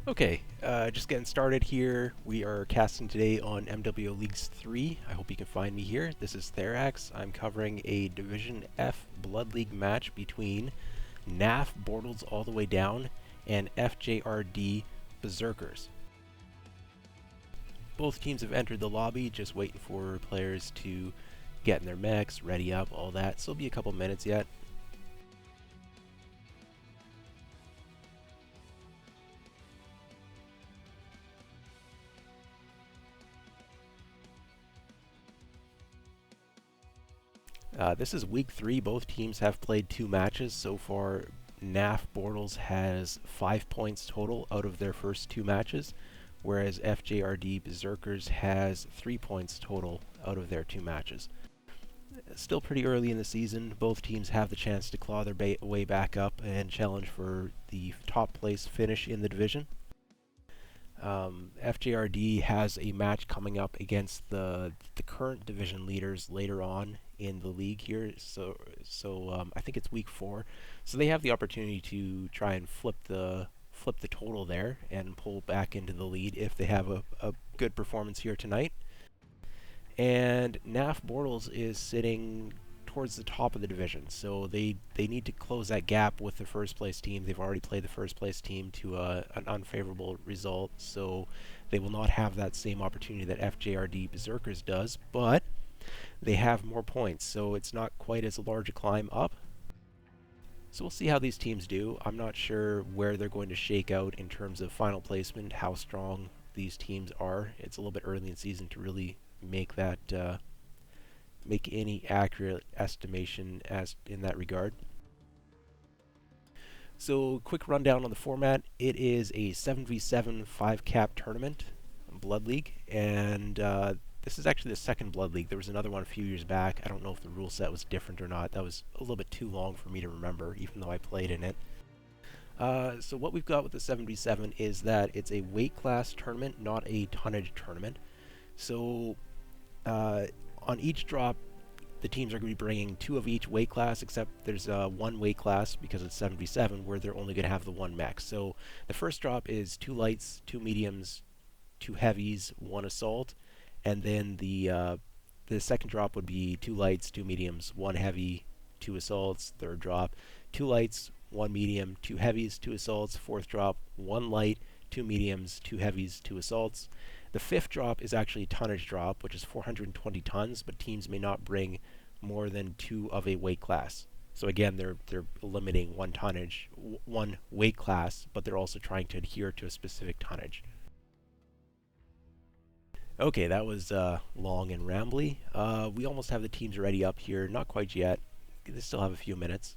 Okay, just getting started here. We are casting today on MWO Leagues 3. I hope you can find me here. This is Therax. I'm covering a Division F Blood League match between NAFF Bortles all the way down and FJRD Berserkers. Both teams have entered the lobby, just waiting for players to get in their mechs, ready up, all that. So it'll be a couple minutes yet. This is week 3. Both teams have played 2 matches. So far, NAFF Bortles has 5 points total out of their first 2 matches, whereas FJRD Berserkers has 3 points total out of their 2 matches. Still pretty early in the season. Both teams have the chance to claw their way back up and challenge for the top place finish in the division. FJRD has a match coming up against the current division leaders later on in the league here. So I think it's week 4. So they have the opportunity to try and flip the total there and pull back into the lead if they have a good performance here tonight. And NAFF Bortles is sitting towards the top of the division, so they need to close that gap with the first place team. They've already played the first place team to an unfavorable result, so they will not have that same opportunity that FJRD Berserkers does, but they have more points, so it's not quite as large a climb up. So we'll see how these teams do. I'm not sure where they're going to shake out in terms of final placement, how strong these teams are. It's a little bit early in the season to really make that make any accurate estimation as in that regard. So quick rundown on the format. It is a 7v7 5-cap tournament, Blood League, and this is actually the second Blood League. There was another one a few years back. I don't know if the rule set was different or not. That was a little bit too long for me to remember, even though I played in it. So what we've got with the 7v7 is that it's a weight class tournament, not a tonnage tournament. So on each drop, the teams are going to be bringing 2 of each weight class, except there's one weight class, because it's 7v7, where they're only going to have the 1 mech. So the first drop is 2 lights, 2 mediums, 2 heavies, 1 assault, and then the second drop would be 2 lights, 2 mediums, 1 heavy, 2 assaults. Third drop, 2 lights, 1 medium, 2 heavies, 2 assaults. Fourth drop, 1 light, 2 mediums, 2 heavies, 2 assaults. The 5th drop is actually a tonnage drop, which is 420 tons, but teams may not bring more than 2 of a weight class. So again, they're limiting 1 tonnage, 1 weight class, but they're also trying to adhere to a specific tonnage. Okay, that was long and rambly. We almost have the teams ready up here. Not quite yet. They still have a few minutes.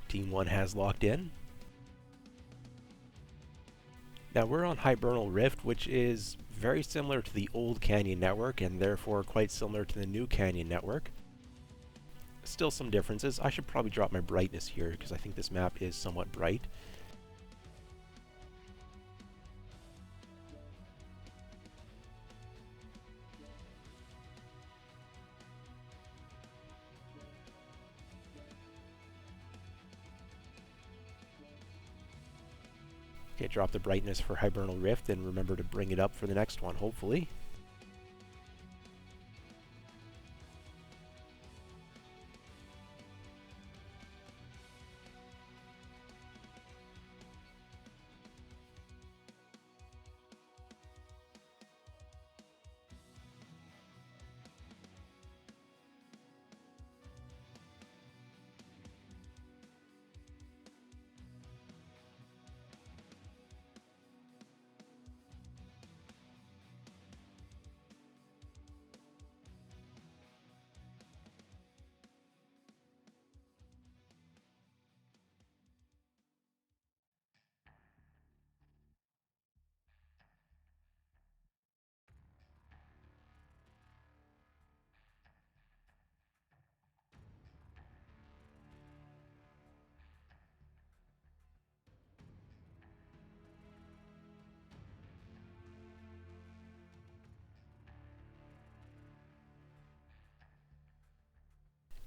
Team 1 has locked in. Now we're on Hibernal Rift, which is very similar to the old Canyon network and therefore quite similar to the new Canyon network. Still some differences. I should probably drop my brightness here because I think this map is somewhat bright. Okay, drop the brightness for Hibernal Rift and remember to bring it up for the next one, hopefully.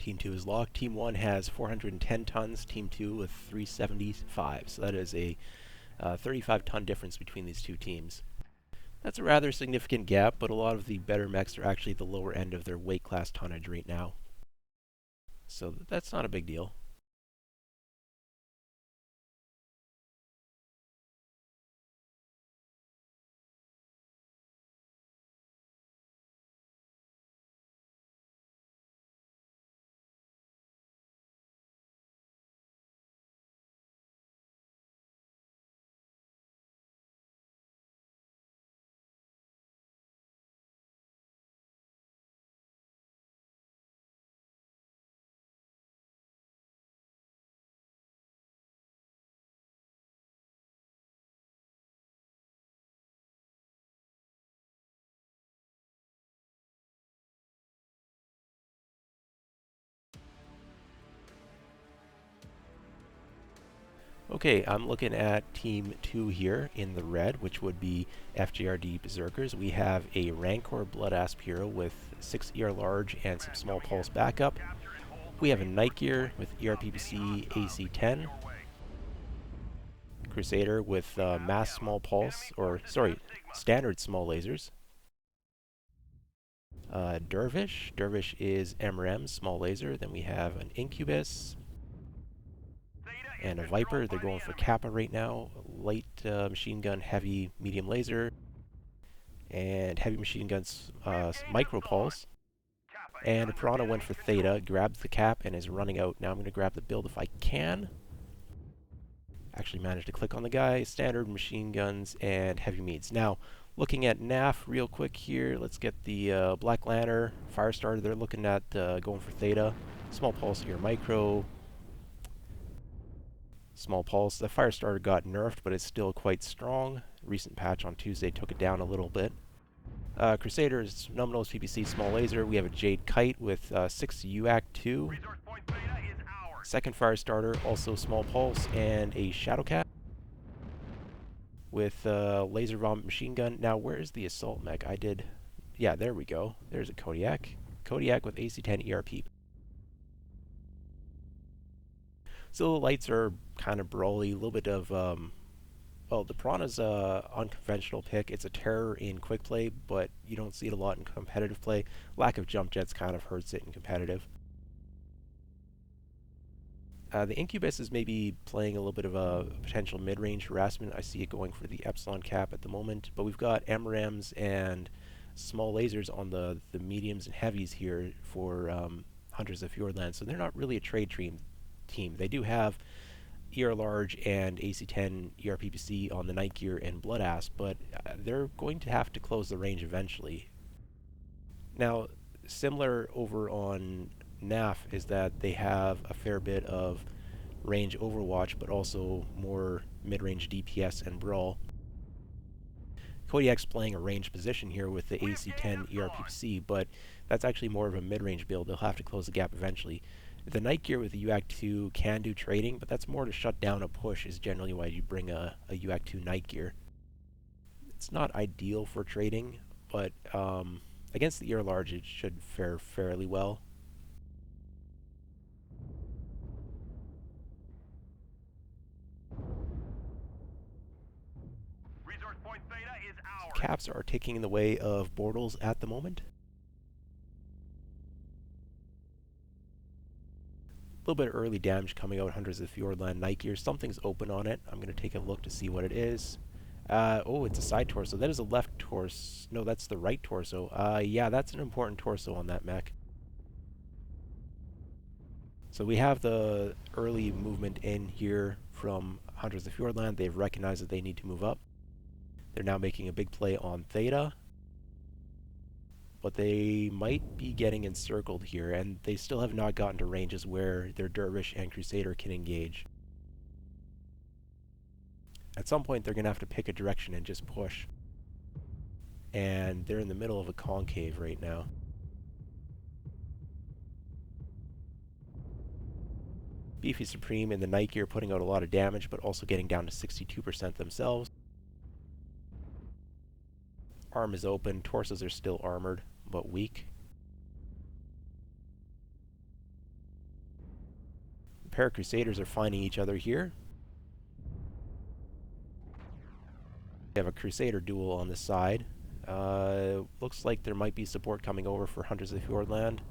Team 2 is locked. Team 1 has 410 tons, Team 2 with 375. So that is a 35-ton difference between these two teams. That's a rather significant gap, but a lot of the better mechs are actually at the lower end of their weight class tonnage right now. So that's not a big deal. Okay, I'm looking at Team 2 here in the red, which would be FJRD Berserkers. We have a Rancor Blood Asp hero with 6 ER large and some small pulse backup. We have a Night Gear with ERPPC AC-10. Crusader with mass small pulse, or sorry, standard small lasers. Dervish. Dervish is MRM, small laser. Then we have an Incubus and a Viper. They're going for Kappa right now. Light machine gun, heavy, medium laser. And heavy machine guns, micro pulse. And a Piranha went for Theta, grabs the cap, and is running out. Now I'm going to grab the build if I can. Actually managed to click on the guy. Standard machine guns and heavy meads. Now, looking at NAFF real quick here, let's get the Black Lantern, Firestarter. They're looking at going for Theta. Small pulse here, micro. Small pulse. The Firestarter got nerfed, but it's still quite strong. Recent patch on Tuesday took it down a little bit. Crusader is Numinals PPC small laser. We have a Jade Kite with 6 UAC 2. Second Firestarter, also small pulse, and a Shadowcat with laser vomit machine gun. Now, where is the assault mech? Yeah, there we go. There's a Kodiak. Kodiak with AC-10 ERP. So the lights are kind of brawly, a little bit of, well, the Piranha's unconventional pick. It's a terror in quick play, but you don't see it a lot in competitive play. Lack of jump jets kind of hurts it in competitive. The Incubus is maybe playing a little bit of a potential mid-range harassment. I see it going for the Epsilon cap at the moment, but we've got MRMs and small lasers on the mediums and heavies here for Hunters of Fjordland, so they're not really a trade team. They do have ER large and AC-10 ERPPC on the Night Gear and Blood Asp, but they're going to have to close the range eventually. Now, similar over on NAFF is that they have a fair bit of range Overwatch, but also more mid-range DPS and Brawl. Kodiak's playing a range position here with the AC-10 ERPC, but that's actually more of a mid-range build. They'll have to close the gap eventually. The Night Gear with the UAC-2 can do trading, but that's more to shut down a push is generally why you bring a UAC-2 Night Gear. It's not ideal for trading, but against the ER large it should fare fairly well. Caps are taking in the way of Bortles at the moment. A little bit of early damage coming out, Hunters of Fjordland Night Gear. Something's open on it. I'm going to take a look to see what it is. Oh, it's a side torso. That is a left torso. No, that's the right torso. Yeah, that's an important torso on that mech. So we have the early movement in here from Hunters of Fjordland. They've recognized that they need to move up. They're now making a big play on Theta, but they might be getting encircled here, and they still have not gotten to ranges where their Dervish and Crusader can engage. At some point, they're going to have to pick a direction and just push. And they're in the middle of a concave right now. Beefy Supreme in the Night Gear putting out a lot of damage, but also getting down to 62% themselves. Arm is open, torsos are still armored, but weak. pair of Crusaders are finding each other here. We have a Crusader duel on this side. Looks like there might be support coming over for Hunters of Fjordland.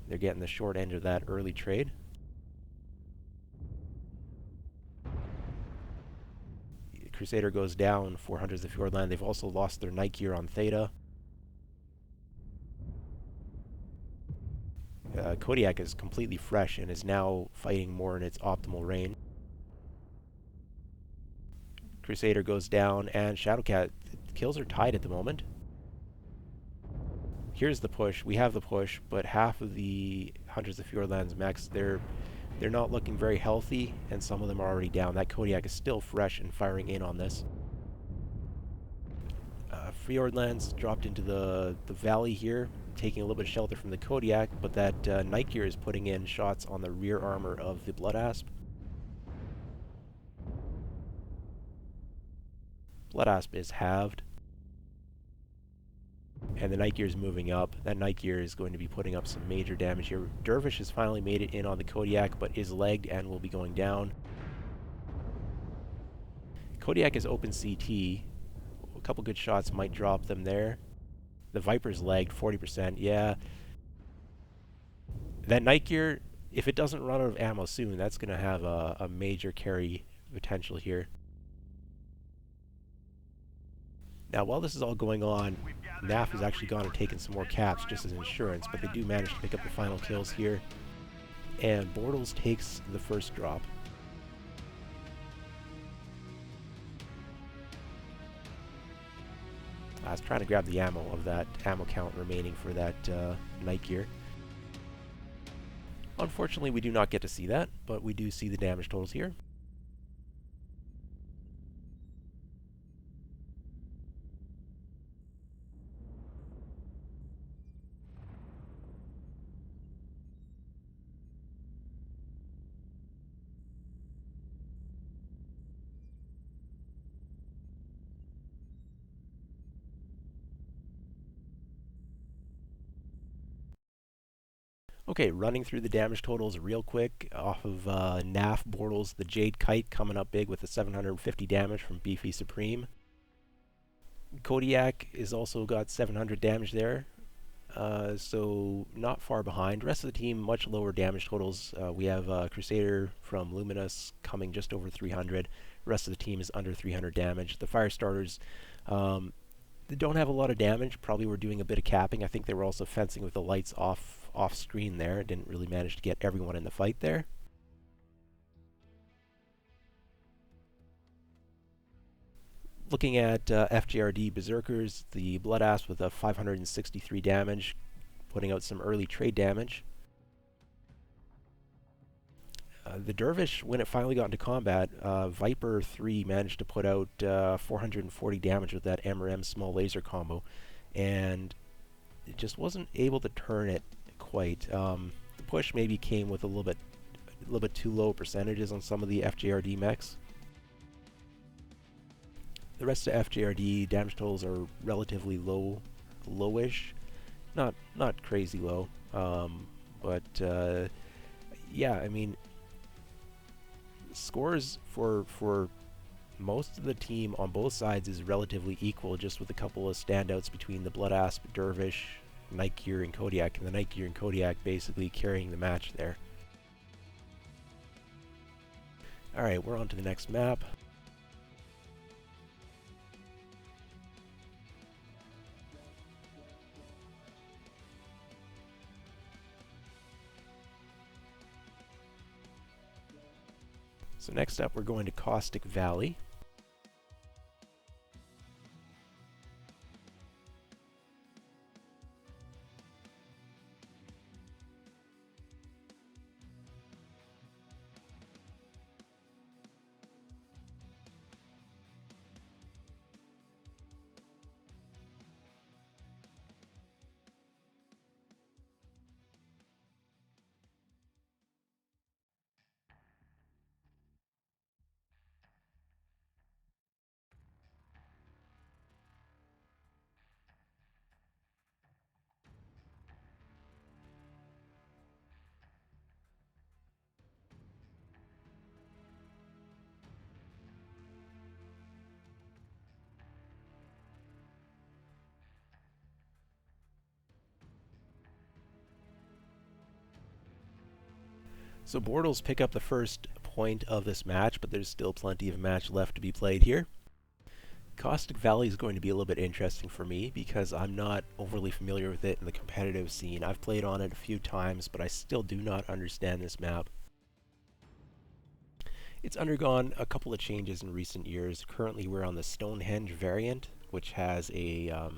They're getting the short end of that early trade. Crusader goes down for Hunters of Fjordland. They've also lost their Night Gear on Theta. Kodiak is completely fresh and is now fighting more in its optimal range. Crusader goes down, and Shadowcat, kills are tied at the moment. Here's the push. We have the push, but half of the Hunters of Fjordland's mechs, they're not looking very healthy, and some of them are already down. That Kodiak is still fresh and firing in on this. Fjordland's dropped into the valley here, taking a little bit of shelter from the Kodiak, but that Night Gear is putting in shots on the rear armor of the Blood Asp. Blood Asp is halved, and the Night Gear is moving up. That Night Gear is going to be putting up some major damage here. Dervish has finally made it in on the Kodiak, but is legged and will be going down. Kodiak is open CT. A couple good shots might drop them there. The Viper's lagged 40%. Yeah. That Night Gear, if it doesn't run out of ammo soon, that's going to have a major carry potential here. Now, while this is all going on, NAFF has actually gone and taken some more caps just as insurance, but they do manage to pick up the final kills here. And Bortles takes the first drop. I was trying to grab the ammo of that ammo count remaining for that Night Gear. Unfortunately, we do not get to see that, but we do see the damage totals here. Okay, running through the damage totals real quick. Off of NAFF Bortles, the Jade Kite coming up big with the 750 damage from Beefy Supreme. Kodiak is also got 700 damage there, so not far behind. Rest of the team, much lower damage totals. We have Crusader from Luminous coming just over 300. Rest of the team is under 300 damage. The Firestarters, they don't have a lot of damage. Probably were doing a bit of capping. I think they were also fencing with the lights off screen there. Didn't really manage to get everyone in the fight there. Looking at FJRD Berserkers, the Blood Asp with a 563 damage, putting out some early trade damage. The Dervish, when it finally got into combat, Viper 3 managed to put out 440 damage with that M small laser combo, and it just wasn't able to turn it quite. The push maybe came with a little bit too low percentages on some of the FJRD mechs. The rest of FJRD damage totals are relatively lowish, not crazy low, but yeah, I mean, scores for most of the team on both sides is relatively equal, just with a couple of standouts between the Blood Asp, Dervish, Night Gear, and Kodiak, and the Night Gear and Kodiak basically carrying the match there. Alright, we're on to the next map. So next up, we're going to Caustic Valley. So Bortles pick up the first point of this match, but there's still plenty of match left to be played here. Caustic Valley is going to be a little bit interesting for me because I'm not overly familiar with it in the competitive scene. I've played on it a few times, but I still do not understand this map. It's undergone a couple of changes in recent years. Currently we're on the Stonehenge variant, which has a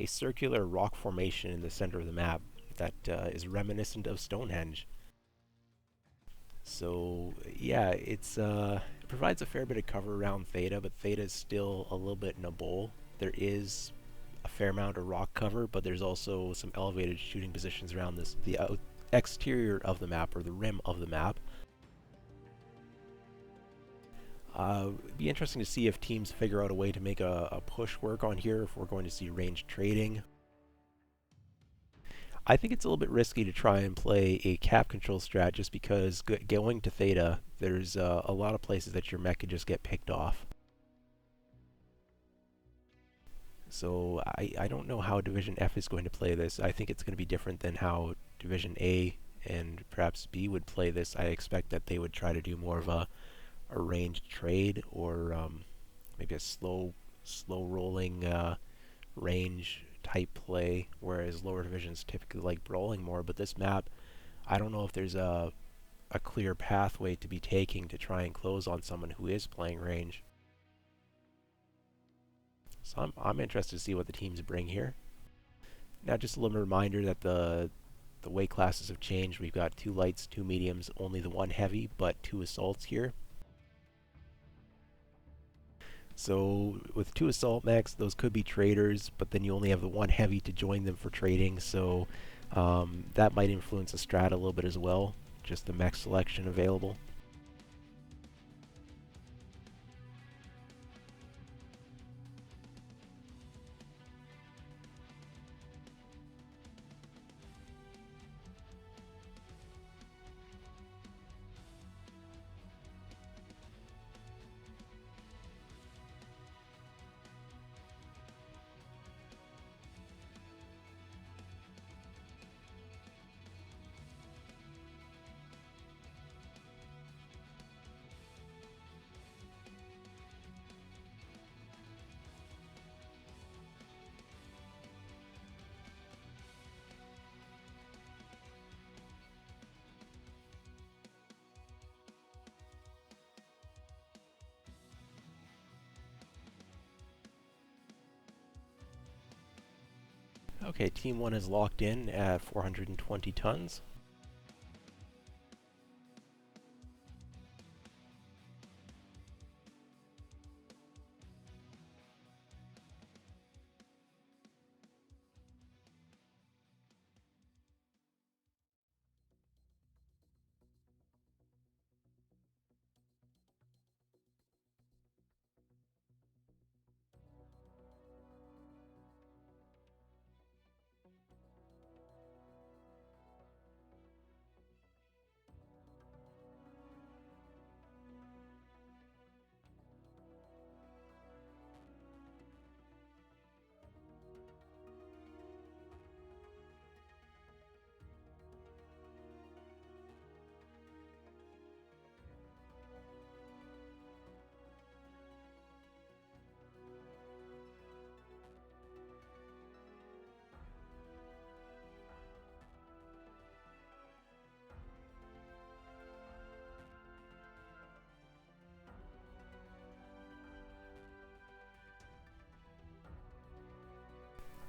circular rock formation in the center of the map that is reminiscent of Stonehenge. So yeah, it provides a fair bit of cover around Theta, but Theta is still a little bit in a bowl. There is a fair amount of rock cover, but there's also some elevated shooting positions around the exterior of the map, or the rim of the map. It'd be interesting to see if teams figure out a way to make a push work on here, if we're going to see ranged trading. I think it's a little bit risky to try and play a cap control strat just because going to Theta, there's a lot of places that your mech could just get picked off. So I don't know how Division F is going to play this. I think it's going to be different than how Division A and perhaps B would play this. I expect that they would try to do more of a ranged trade, or maybe a slow rolling range type play, whereas lower divisions typically like brawling more. But this map, I don't know if there's a clear pathway to be taking to try and close on someone who is playing range. So I'm interested to see what the teams bring here. Now, just a little reminder that the weight classes have changed. We've got 2 lights, 2 mediums, only the 1 heavy, but 2 assaults here. So with 2 assault mechs, those could be traders, but then you only have the 1 heavy to join them for trading, so that might influence the strat a little bit as well, just the mech selection available. Okay, Team 1 is locked in at 420 tons.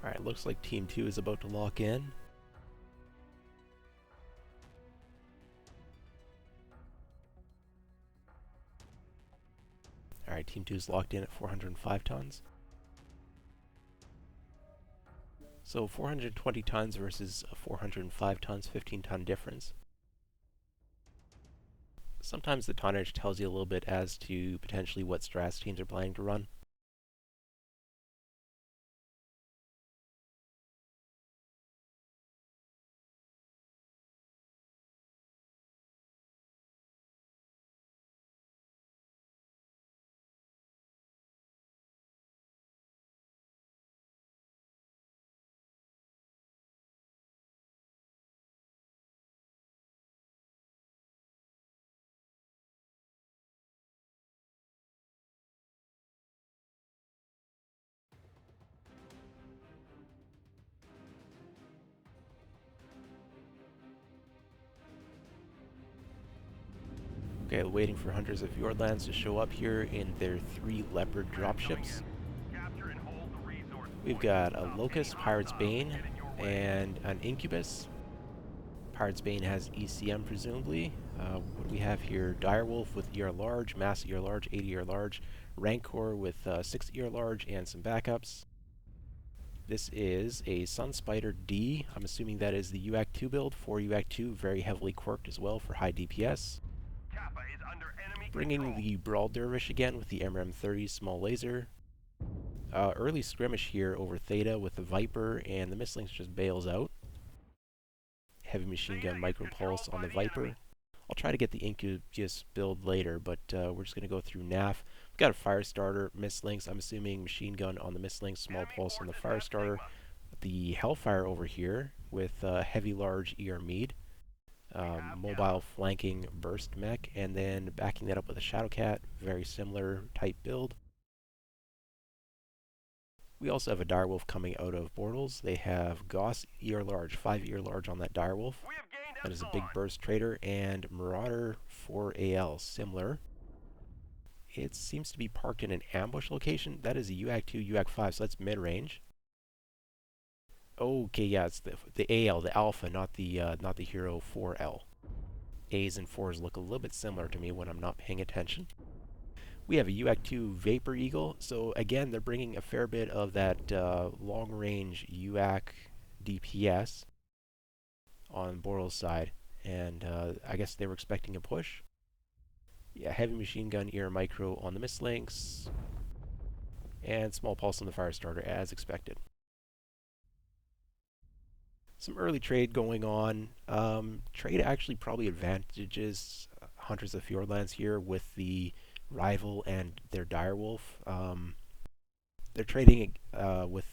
Alright, looks like Team 2 is about to lock in. Alright, Team 2 is locked in at 405 tons. So 420 tons versus 405 tons, 15-ton difference. Sometimes the tonnage tells you a little bit as to potentially what strats teams are planning to run. Okay, waiting for Hunters of Fjordlands to show up here in their 3 Leopard dropships. We've got a Locust, Pirate's Bane, and an Incubus. Pirate's Bane has ECM, presumably. What do we have here? Direwolf with ER large, Mass ER large, 80 ER large, Rancor with 6 ER large, and some backups. This is a Sun Spider D. I'm assuming that is the UAC 2 build. 4 UAC 2, very heavily quirked as well for high DPS. Bringing the Brawl Dervish again with the MRM-30 small laser. Early skirmish here over Theta with the Viper, and the Mistlings just bails out. Heavy machine gun micro pulse on the Viper. I'll try to get the Incubus build later, but we're just going to go through NAFF. We've got a Firestarter, Mistlings. I'm assuming machine gun on the Mistlings, small pulse on the Firestarter. The Hellfire over here with heavy large ER Mead. Mobile flanking burst mech, and then backing that up with a Shadowcat, very similar type build. We also have a Direwolf coming out of Bortles. They have Goss ER large, 5 ER large on that Direwolf. That is a big burst trader, and Marauder 4AL, similar. It seems to be parked in an ambush location. That is a UAC 2, UAC 5, so that's mid-range. Okay, yeah, it's the AL, the Alpha, not the Hero 4L. A's and 4s look a little bit similar to me when I'm not paying attention. We have a UAC 2 Vapor Eagle, so again, they're bringing a fair bit of that long-range UAC DPS on Bortles' side, and I guess they were expecting a push. Yeah, heavy machine gun ER micro on the Mistlings, and small pulse on the Firestarter as expected. Some early trade going on. Trade actually probably advantages Hunters of Fjordlands here with the Rival and their Direwolf. They're trading with,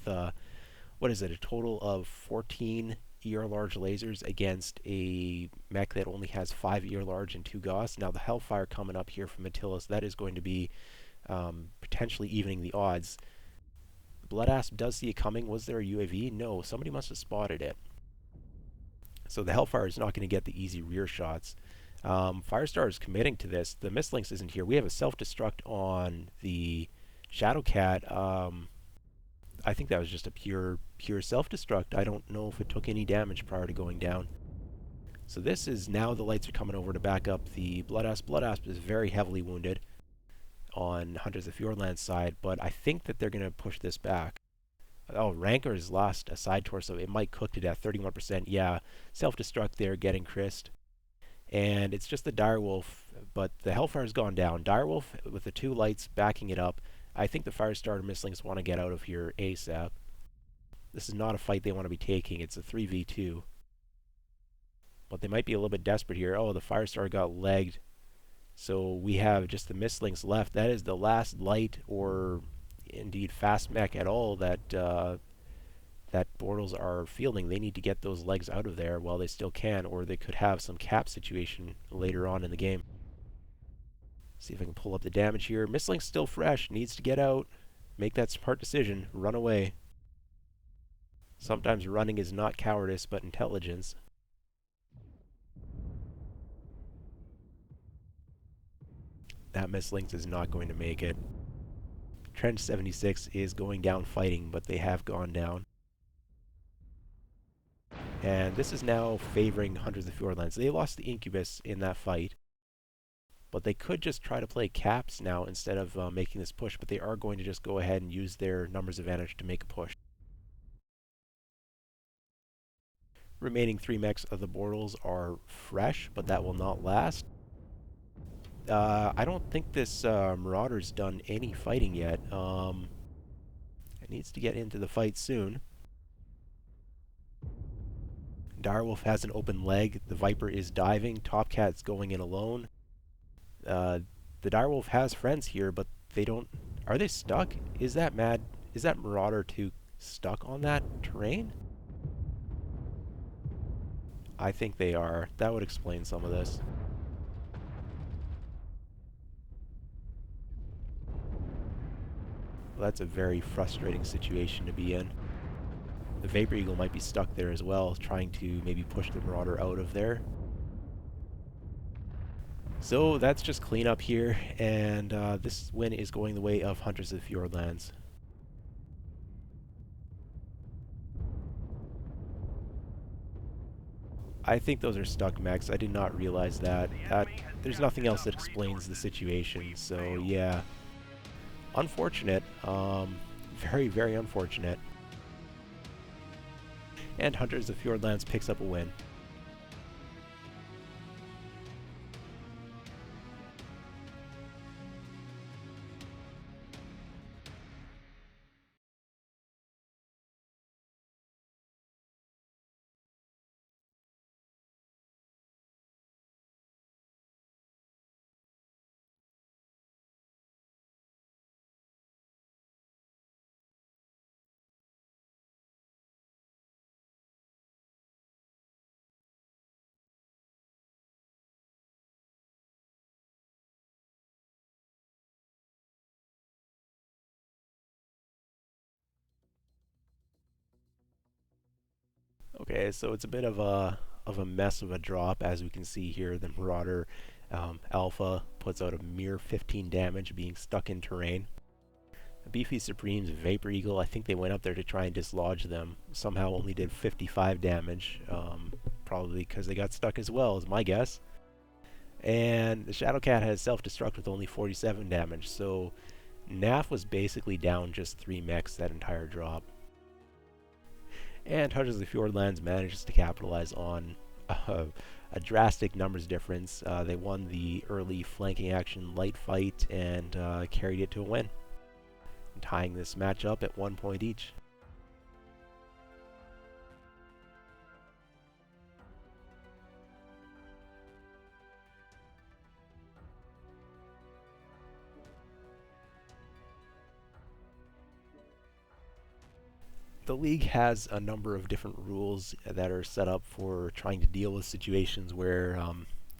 what is it, a total of 14 ER large lasers against a mech that only has 5 ER large and 2 Gauss. Now the Hellfire coming up here from Attilas, that is going to be potentially evening the odds. Bloodasp does see it coming. Was there a UAV? No, somebody must have spotted it. So the Hellfire is not going to get the easy rear shots. Firestar is committing to this. The Mistlings isn't here. We have a self-destruct on the Shadowcat. I think that was just a pure self-destruct. I don't know if it took any damage prior to going down. So this is now the lights are coming over to back up the Bloodasp. Bloodasp is very heavily wounded on Hunters of Fjordland's side, but I think that they're going to push this back. Oh, Rancor's lost a side torso. It might cook to death, 31%. Yeah, self-destruct there, getting Christ. And it's just the Direwolf, but the Hellfire's gone down. Direwolf with the 2 lights backing it up. I think the Firestarter Mistlings want to get out of here ASAP. This is not a fight they want to be taking. It's a 3v2. But they might be a little bit desperate here. Oh, the Firestarter got legged. So we have just the Mistlings left. That is the last light or indeed fast mech at all that that Bortles are fielding. They need to get those legs out of there while they still can, or they could have some cap situation later on in the game. See if I can pull up the damage here. Mistling's still fresh, needs to get out, make that smart decision, run away. Sometimes running is not cowardice, but intelligence. That Mistlings is not going to make it. Trench 76 is going down fighting, but they have gone down. And this is now favoring Hunters of Fjordlands. They lost the Incubus in that fight, but they could just try to play caps now instead of making this push, but they are going to just go ahead and use their numbers advantage to make a push. Remaining 3 mechs of the Bortles are fresh, but that will not last. I don't think this Marauder's done any fighting yet. It needs to get into the fight soon. Direwolf has an open leg. The Viper is diving. Topcat's going in alone. The Direwolf has friends here, but they don't... Are they stuck? Is that Marauder 2 stuck on that terrain? I think they are. That would explain some of this. Well, that's a very frustrating situation to be in. The Vapor Eagle might be stuck there as well, trying to maybe push the Marauder out of there. So that's just cleanup here, and this win is going the way of Hunters of the Fjordlands. I think those are stuck mechs. I did not realize that. There's nothing else that explains the situation, so yeah. Unfortunate. Very, very unfortunate. And Hunters of Fjordlands picks up a win. Okay, so it's a bit of a mess of a drop, as we can see here. The Marauder Alpha puts out a mere 15 damage, being stuck in terrain. The Beefy Supremes Vapor Eagle, I think they went up there to try and dislodge them. Somehow only did 55 damage, probably because they got stuck as well, is my guess. And the Shadowcat has self-destruct with only 47 damage, so NAFF was basically down just 3 mechs that entire drop. And Hunters of the Fjordlands manages to capitalize on a drastic numbers difference. They won the early flanking action light fight and carried it to a win, tying this match up at 1 point each. The league has a number of different rules that are set up for trying to deal with situations where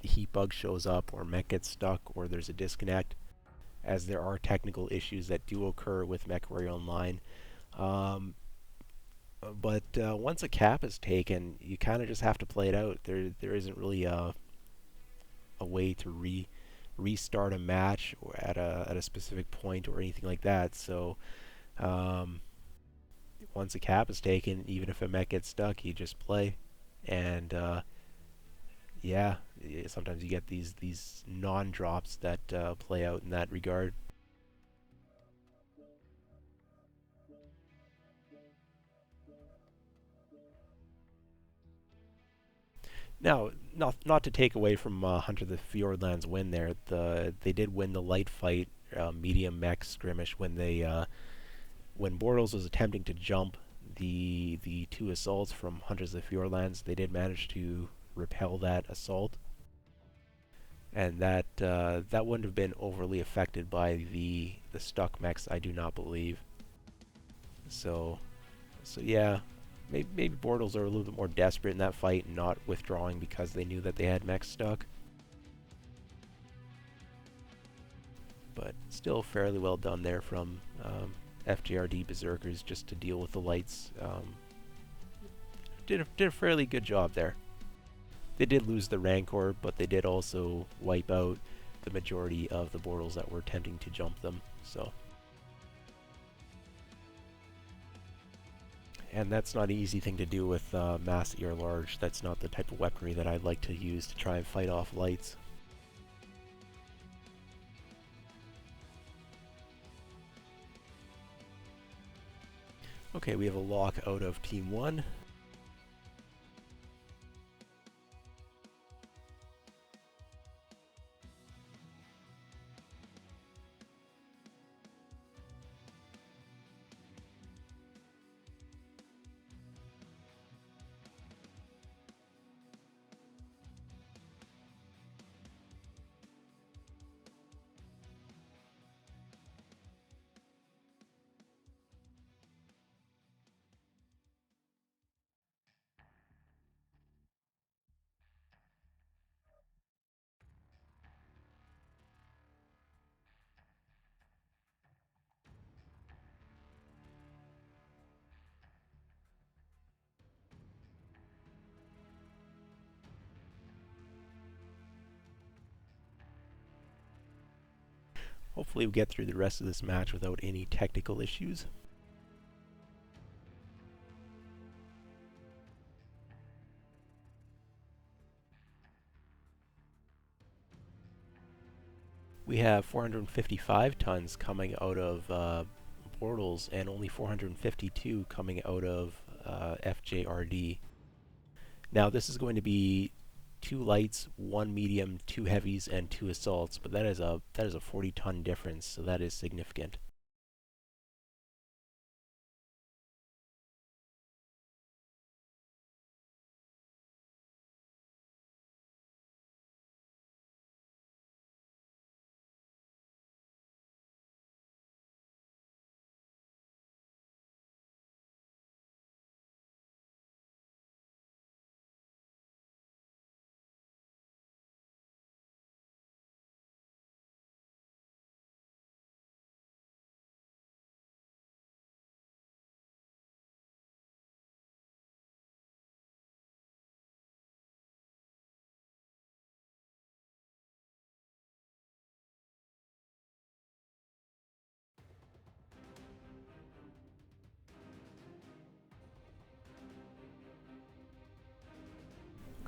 the heat bug shows up, or mech gets stuck, or there's a disconnect, as there are technical issues that do occur with MechWarrior Online. Um, but once a cap is taken, you kind of just have to play it out. There isn't really a way to restart a match or at a specific point or anything like that. So um, once a cap is taken, even if a mech gets stuck, you just play. And yeah, sometimes you get these non-drops that play out in that regard. Now, not to take away from Hunter the Fjordlands' win there, they did win the light fight medium mech skirmish when Bortles was attempting to jump the 2 assaults from Hunters of the Fjordlands. They did manage to repel that assault, and that wouldn't have been overly affected by the stuck mechs, I do not believe. So yeah, maybe Bortles are a little bit more desperate in that fight and not withdrawing because they knew that they had mechs stuck. But still fairly well done there from FJRD Berserkers just to deal with the lights. Did a fairly good job there. They did lose the Rancor, but they did also wipe out the majority of the Bortles that were attempting to jump them. So, and that's not an easy thing to do with mass ear large. That's not the type of weaponry that I'd like to use to try and fight off lights. Okay, we have a lock out of Team 1. Hopefully we get through the rest of this match without any technical issues. We have 455 tons coming out of Bortles and only 452 coming out of FJRD. Now this is going to be 2 lights, 1 medium, 2 heavies, and 2 assaults, but that is a 40-ton difference, so that is significant.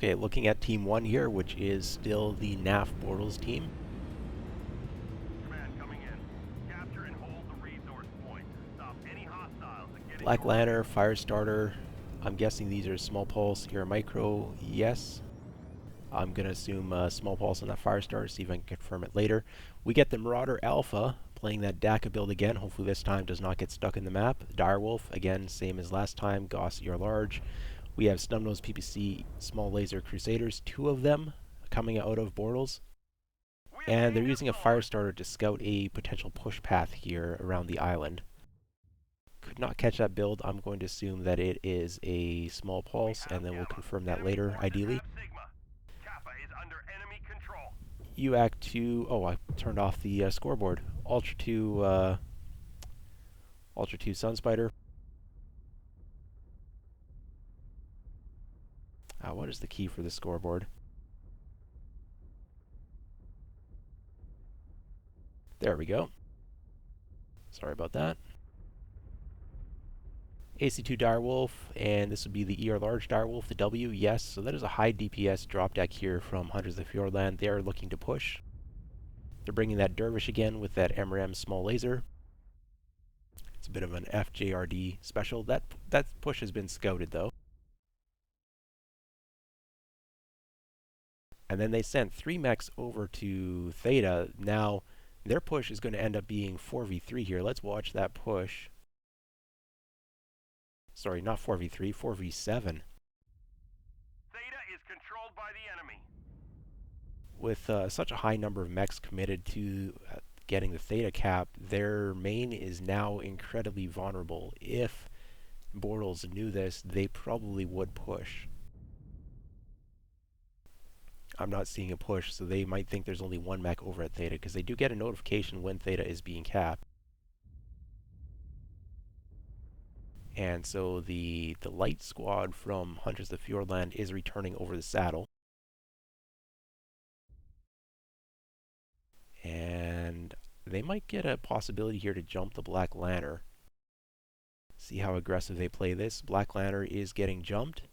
Okay, looking at Team 1 here, which is still the NAFF Bortles team. Command coming in. Capture and hold the resource point. Stop any hostiles and get Black Lantern, Firestarter. I'm guessing these are small pulse, here micro, yes. I'm going to assume small pulse on that Firestarter, see if I can confirm it later. We get the Marauder Alpha, playing that DACA build again. Hopefully this time does not get stuck in the map. Direwolf, again, same as last time. Gauss, ER large. We have Snubnose PPC Small Laser Crusaders, 2 of them coming out of Bortles. And they're using a Firestarter to scout a potential push path here around the island. Could not catch that build. I'm going to assume that it is a small pulse, and then we'll confirm that later, ideally. UAC 2, oh, I turned off the scoreboard. Ultra 2 Sunspider. What is the key for the scoreboard? There we go. Sorry about that. AC2 Direwolf, and this would be the ER large Direwolf, the W, yes. So that is a high DPS drop deck here from Hunters of the Fjordland. They are looking to push. They're bringing that Dervish again with that MRM small laser. It's a bit of an FJRD special. That push has been scouted though. And then they sent 3 mechs over to Theta. Now, their push is going to end up being 4v3 here. Let's watch that push. Sorry, not 4v3, 4v7. Theta is controlled by the enemy. With such a high number of mechs committed to getting the Theta cap, their main is now incredibly vulnerable. If Bortles knew this, they probably would push. I'm not seeing a push, so they might think there's only 1 mech over at Theta, because they do get a notification when Theta is being capped. And so the light squad from Hunters of the Fjordland is returning over the saddle. And they might get a possibility here to jump the Black Lantern. See how aggressive they play this. Black Lantern is getting jumped.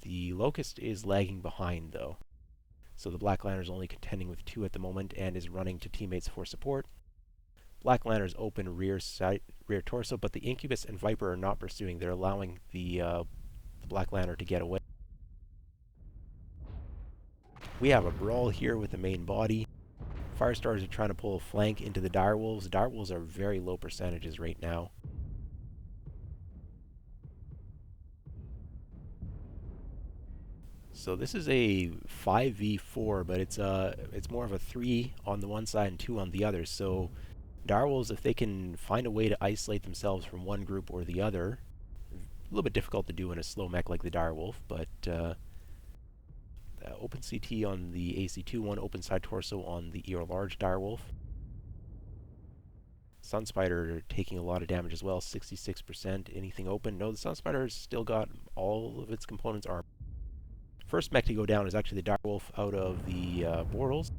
The Locust is lagging behind though. So the Black Lantern is only contending with 2 at the moment and is running to teammates for support. Black Lantern's open rear torso, but the Incubus and Viper are not pursuing. They're allowing the Black Lantern to get away. We have a brawl here with the main body. Firestars are trying to pull a flank into the Direwolves. Direwolves are very low percentages right now. So this is a 5v4, but it's more of a 3 on the one side and 2 on the other. So Direwolves, if they can find a way to isolate themselves from one group or the other, a little bit difficult to do in a slow mech like the Direwolf, but open CT on the AC2 one, open side torso on the ER large Direwolf. Sunspider taking a lot of damage as well, 66%. Anything open? No, the Sunspider's still got all of its components armed. First mech to go down is actually the Direwolf out of the Bortles.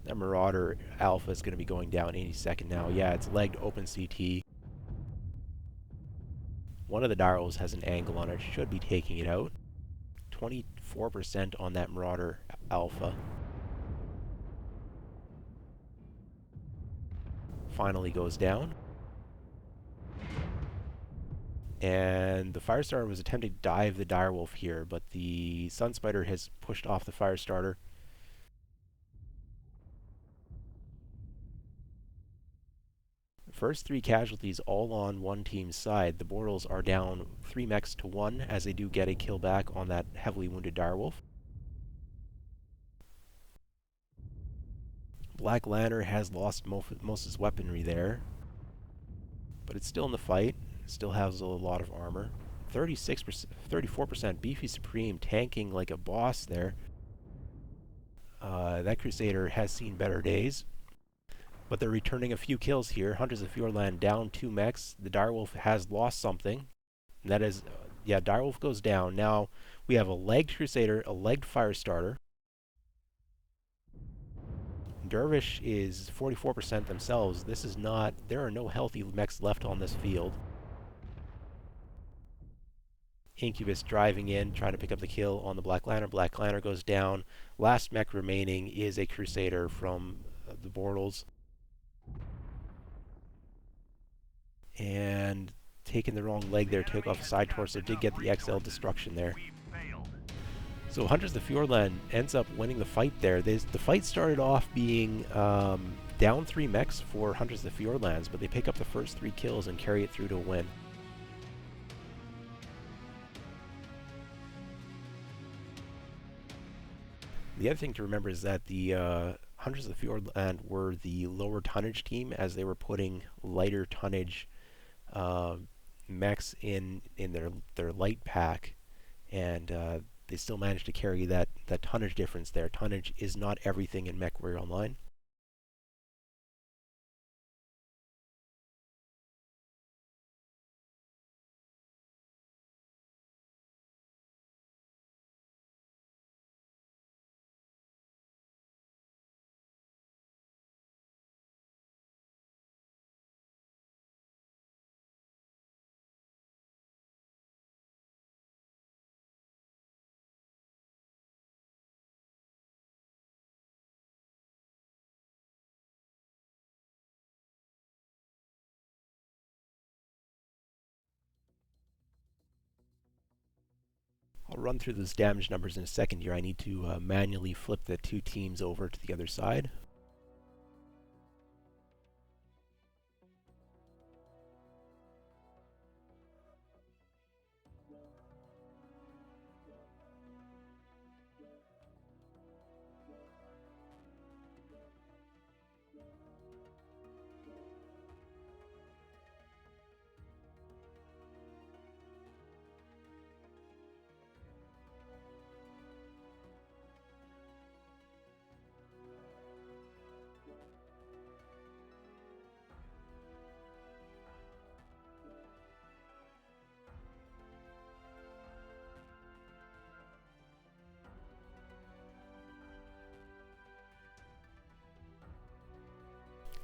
That Marauder Alpha is going to be going down any second now. Yeah, it's legged open CT. One of the direwolves has an angle on it. Should be taking it out. 24% on that Marauder Alpha. Finally goes down. And the Firestarter was attempting to dive the direwolf here, but the Sunspider has pushed off the Firestarter. First 3 casualties all on one team's side. The Bortles are down 3 mechs to 1 as they do get a kill back on that heavily wounded direwolf. Black Lantern has lost most of his weaponry there, but it's still in the fight. Still has a lot of armor. 36%, 34% Beefy Supreme tanking like a boss there. That Crusader has seen better days, but they're returning a few kills here. Hunters of Fjordland down 2 mechs. The direwolf has lost something. And that is, yeah, direwolf goes down. Now we have a legged Crusader, a legged Firestarter. Dervish is 44% themselves. This is not, there are no healthy mechs left on this field. Incubus driving in, trying to pick up the kill on the Black Lantern. Black Lantern goes down. Last mech remaining is a Crusader from the Bortles. And taking the wrong leg there, took off a side torso, did get the XL destruction there. So Hunters of the Fjordland ends up winning the fight there. The fight started off being down 3 mechs for Hunters of the Fjordlands, but they pick up the first 3 kills and carry it through to a win. The other thing to remember is that the Hunters of the Fjordland were the lower tonnage team, as they were putting lighter tonnage mechs in their light pack, and they still managed to carry that tonnage difference there. Tonnage is not everything in Mech Warrior Online. I'll run through those damage numbers in a second here. I need to manually flip the 2 teams over to the other side.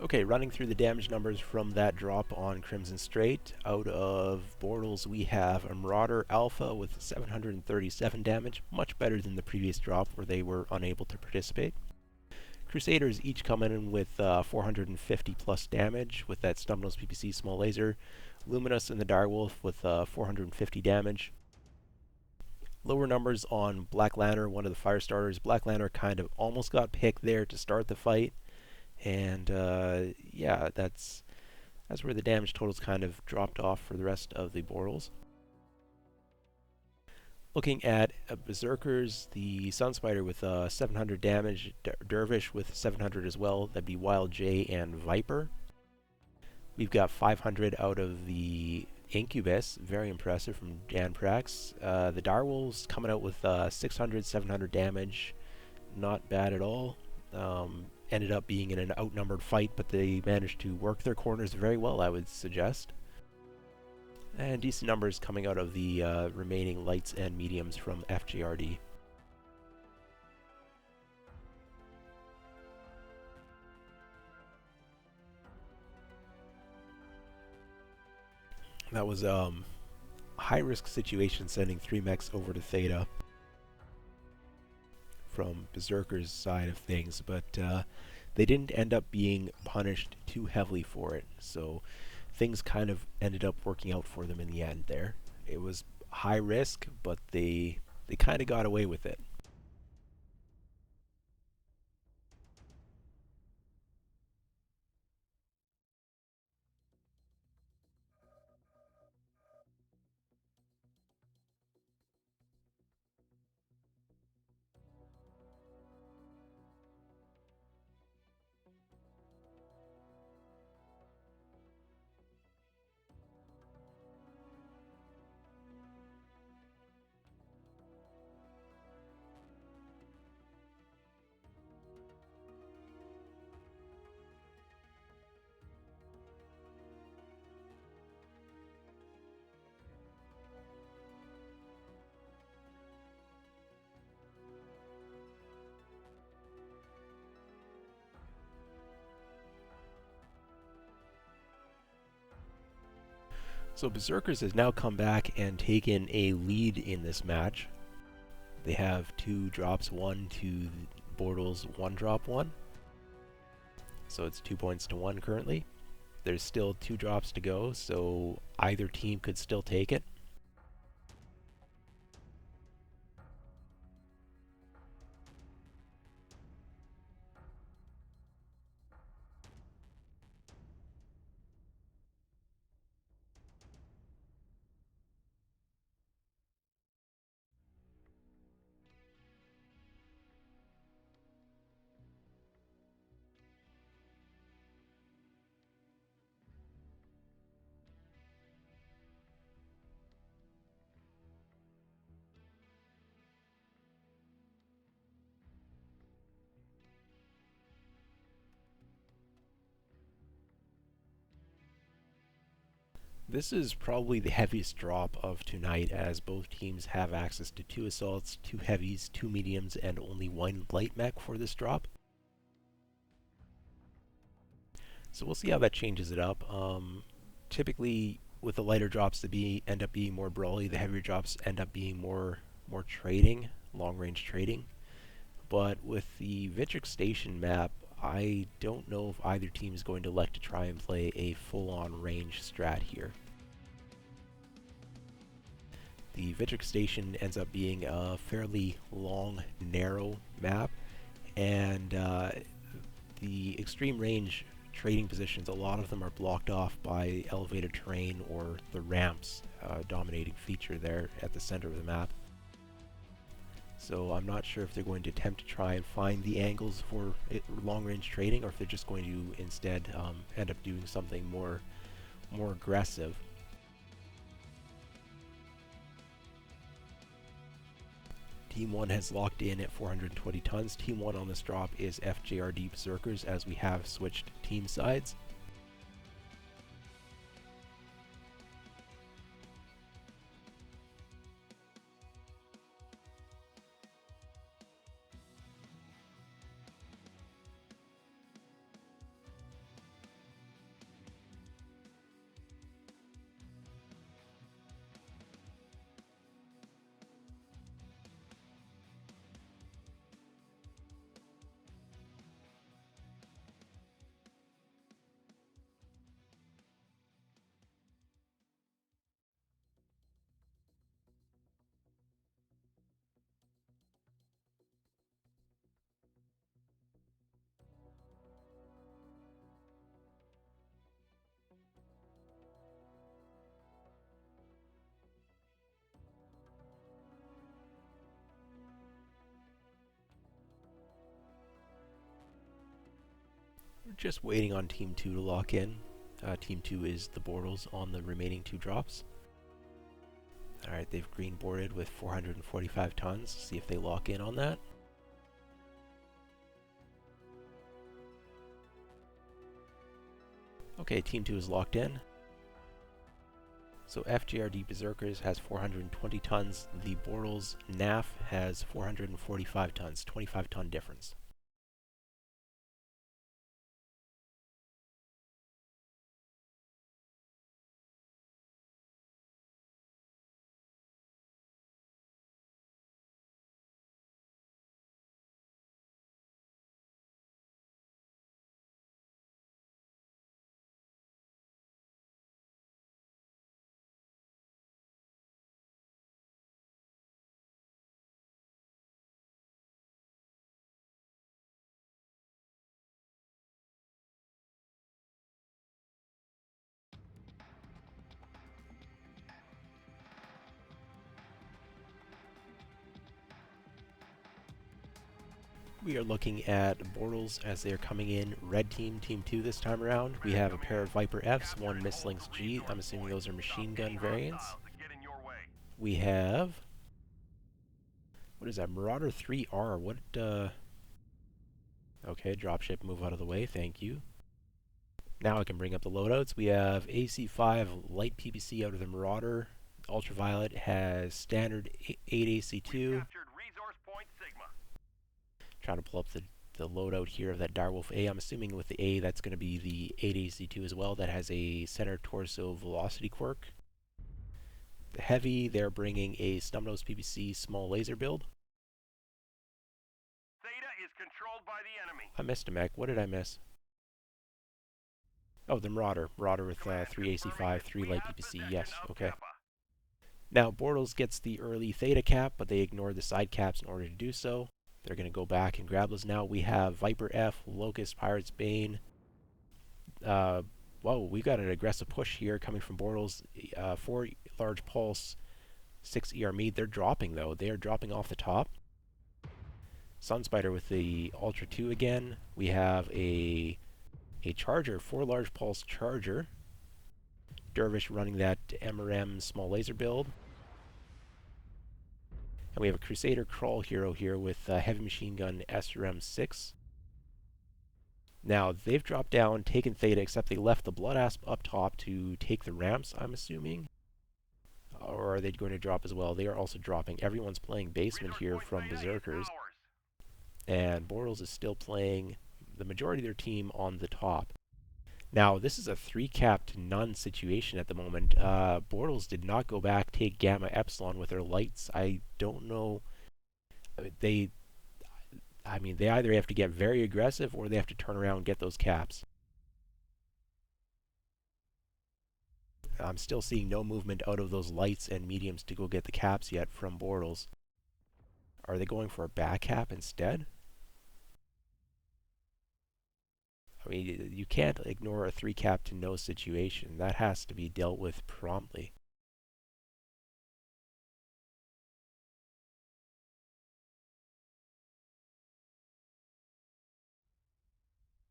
Okay, running through the damage numbers from that drop on Crimson Strait. Out of Bortles, we have a Marauder Alpha with 737 damage, much better than the previous drop where they were unable to participate. Crusaders each come in with 450 plus damage with that Stumpnose PPC small laser. Luminous and the Direwolf with 450 damage. Lower numbers on Black Lantern, one of the Firestarters. Black Lantern kind of almost got picked there to start the fight. And yeah, that's where the damage totals kind of dropped off for the rest of the Bortles. Looking at Berserkers, the Sunspider with 700 damage, Dervish with 700 as well. That'd be Wild J and Viper. We've got 500 out of the Incubus, very impressive from Jan Prax. The Direwolves coming out with 600, 700 damage, not bad at all. Ended up being in an outnumbered fight, but they managed to work their corners very well, I would suggest. And decent numbers coming out of the remaining lights and mediums from FJRD. That was high risk situation sending 3 mechs over to Theta from Berserkers' side of things, but they didn't end up being punished too heavily for it, so things kind of ended up working out for them in the end there. It was high risk, but they kind of got away with it. So Berserkers has now come back and taken a lead in this match. They have 2 drops 1 to Bortles 1 drop 1. So it's 2 points to 1 currently. There's still 2 drops to go, so either team could still take it. This is probably the heaviest drop of tonight, as both teams have access to 2 assaults, 2 heavies, 2 mediums, and only 1 light mech for this drop. So we'll see how that changes it up. Typically, with the lighter drops, end up being more brawly. The heavier drops end up being more trading, long range trading. But with the Vitric Station map, I don't know if either team is going to elect to try and play a full-on range strat here. The Vitric Station ends up being a fairly long, narrow map, and the extreme range trading positions, a lot of them are blocked off by elevated terrain or the ramps, dominating feature there at the center of the map. So I'm not sure if they're going to attempt to try and find the angles for long-range trading, or if they're just going to instead end up doing something more aggressive. Team 1 has locked in at 420 tons. Team 1 on this drop is FJRD Berserkers, as we have switched team sides. We're just waiting on Team 2 to lock in. Team 2 is the Bortles on the remaining 2 drops. Alright, they've green boarded with 445 tons. See if they lock in on that. Okay, Team 2 is locked in. So FJRD Berserkers has 420 tons. The Bortles NAFF has 445 tons, 25 ton difference. We are looking at Bortles as they're coming in. Red team, team 2 this time around. We have a pair of Viper Fs, one Mislinks G. I'm assuming those are machine gun variants. We have... what is that? Marauder 3R. What, okay, dropship, move out of the way, thank you. Now I can bring up the loadouts. We have AC5 light PPC out of the Marauder. Ultraviolet has standard 8 AC2. Trying to pull up the loadout here of that Direwolf A. I'm assuming with the A that's going to be the 8 AC2 as well. That has a center torso velocity quirk. The Heavy, they're bringing a Snubnose PPC small laser build. Theta is controlled by the enemy. I missed a mech. What did I miss? Oh, the Marauder. Marauder with 3 AC5, 3 light PPC. Yes, okay. Now, Bortles gets the early Theta cap, but they ignore the side caps in order to do so. They're going to go back and grab those now. We have Viper F, Locust, Pirate's Bane. Whoa, we've got an aggressive push here coming from Bortles. 4 large pulse, 6 ER meat. They're dropping, though. They are dropping off the top. Sunspider with the Ultra 2 again. We have a Charger, 4 large pulse Charger. Dervish running that MRM small laser build. And we have a Crusader Crawl Hero here with heavy machine gun SRM 6. Now, they've dropped down, taken Theta, except they left the Blood Asp up top to take the ramps, I'm assuming. Or are they going to drop as well? They are also dropping. Everyone's playing basement here from Berserkers. And Bortles is still playing the majority of their team on the top. Now, this is a 3 cap to none situation at the moment. Bortles did not go back, take Gamma Epsilon with their lights. I don't know. They either have to get very aggressive or they have to turn around and get those caps. I'm still seeing no movement out of those lights and mediums to go get the caps yet from Bortles. Are they going for a back cap instead? I mean, you can't ignore a 3 cap to no situation. That has to be dealt with promptly.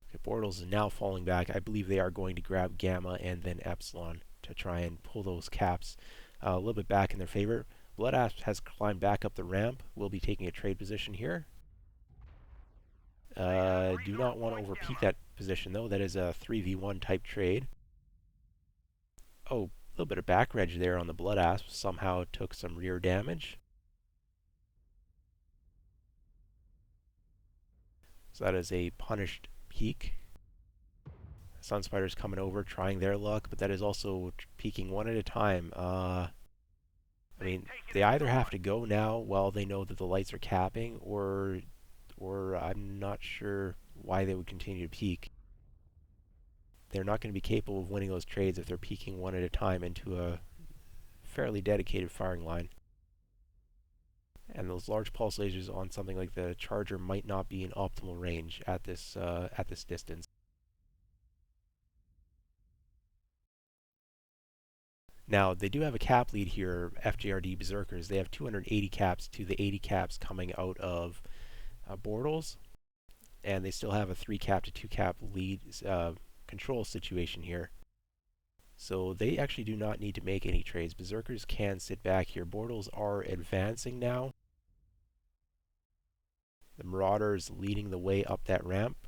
Okay, Bortles is now falling back. I believe they are going to grab Gamma and then Epsilon to try and pull those caps a little bit back in their favor. Blood Asp has climbed back up the ramp. We'll be taking a trade position here. Do not want to overpeak that position, though. That is a 3v1 type trade. Oh, a little bit of back reg there on the Blood Asp. Somehow took some rear damage. So that is a punished peak. Sunspider's coming over, trying their luck, but that is also peaking one at a time. I mean, they either have to go now while they know that the lights are capping, or I'm not sure why they would continue to peak. They're not going to be capable of winning those trades if they're peaking one at a time into a fairly dedicated firing line. And those large pulse lasers on something like the Charger might not be in optimal range at this distance. Now, they do have a cap lead here, FJRD Berserkers. They have 280 caps to the 80 caps coming out of Bortles, and they still have a 3 cap to 2 cap lead control situation here. So they actually do not need to make any trades. Berserkers can sit back here. Bortles are advancing now. The Marauders leading the way up that ramp.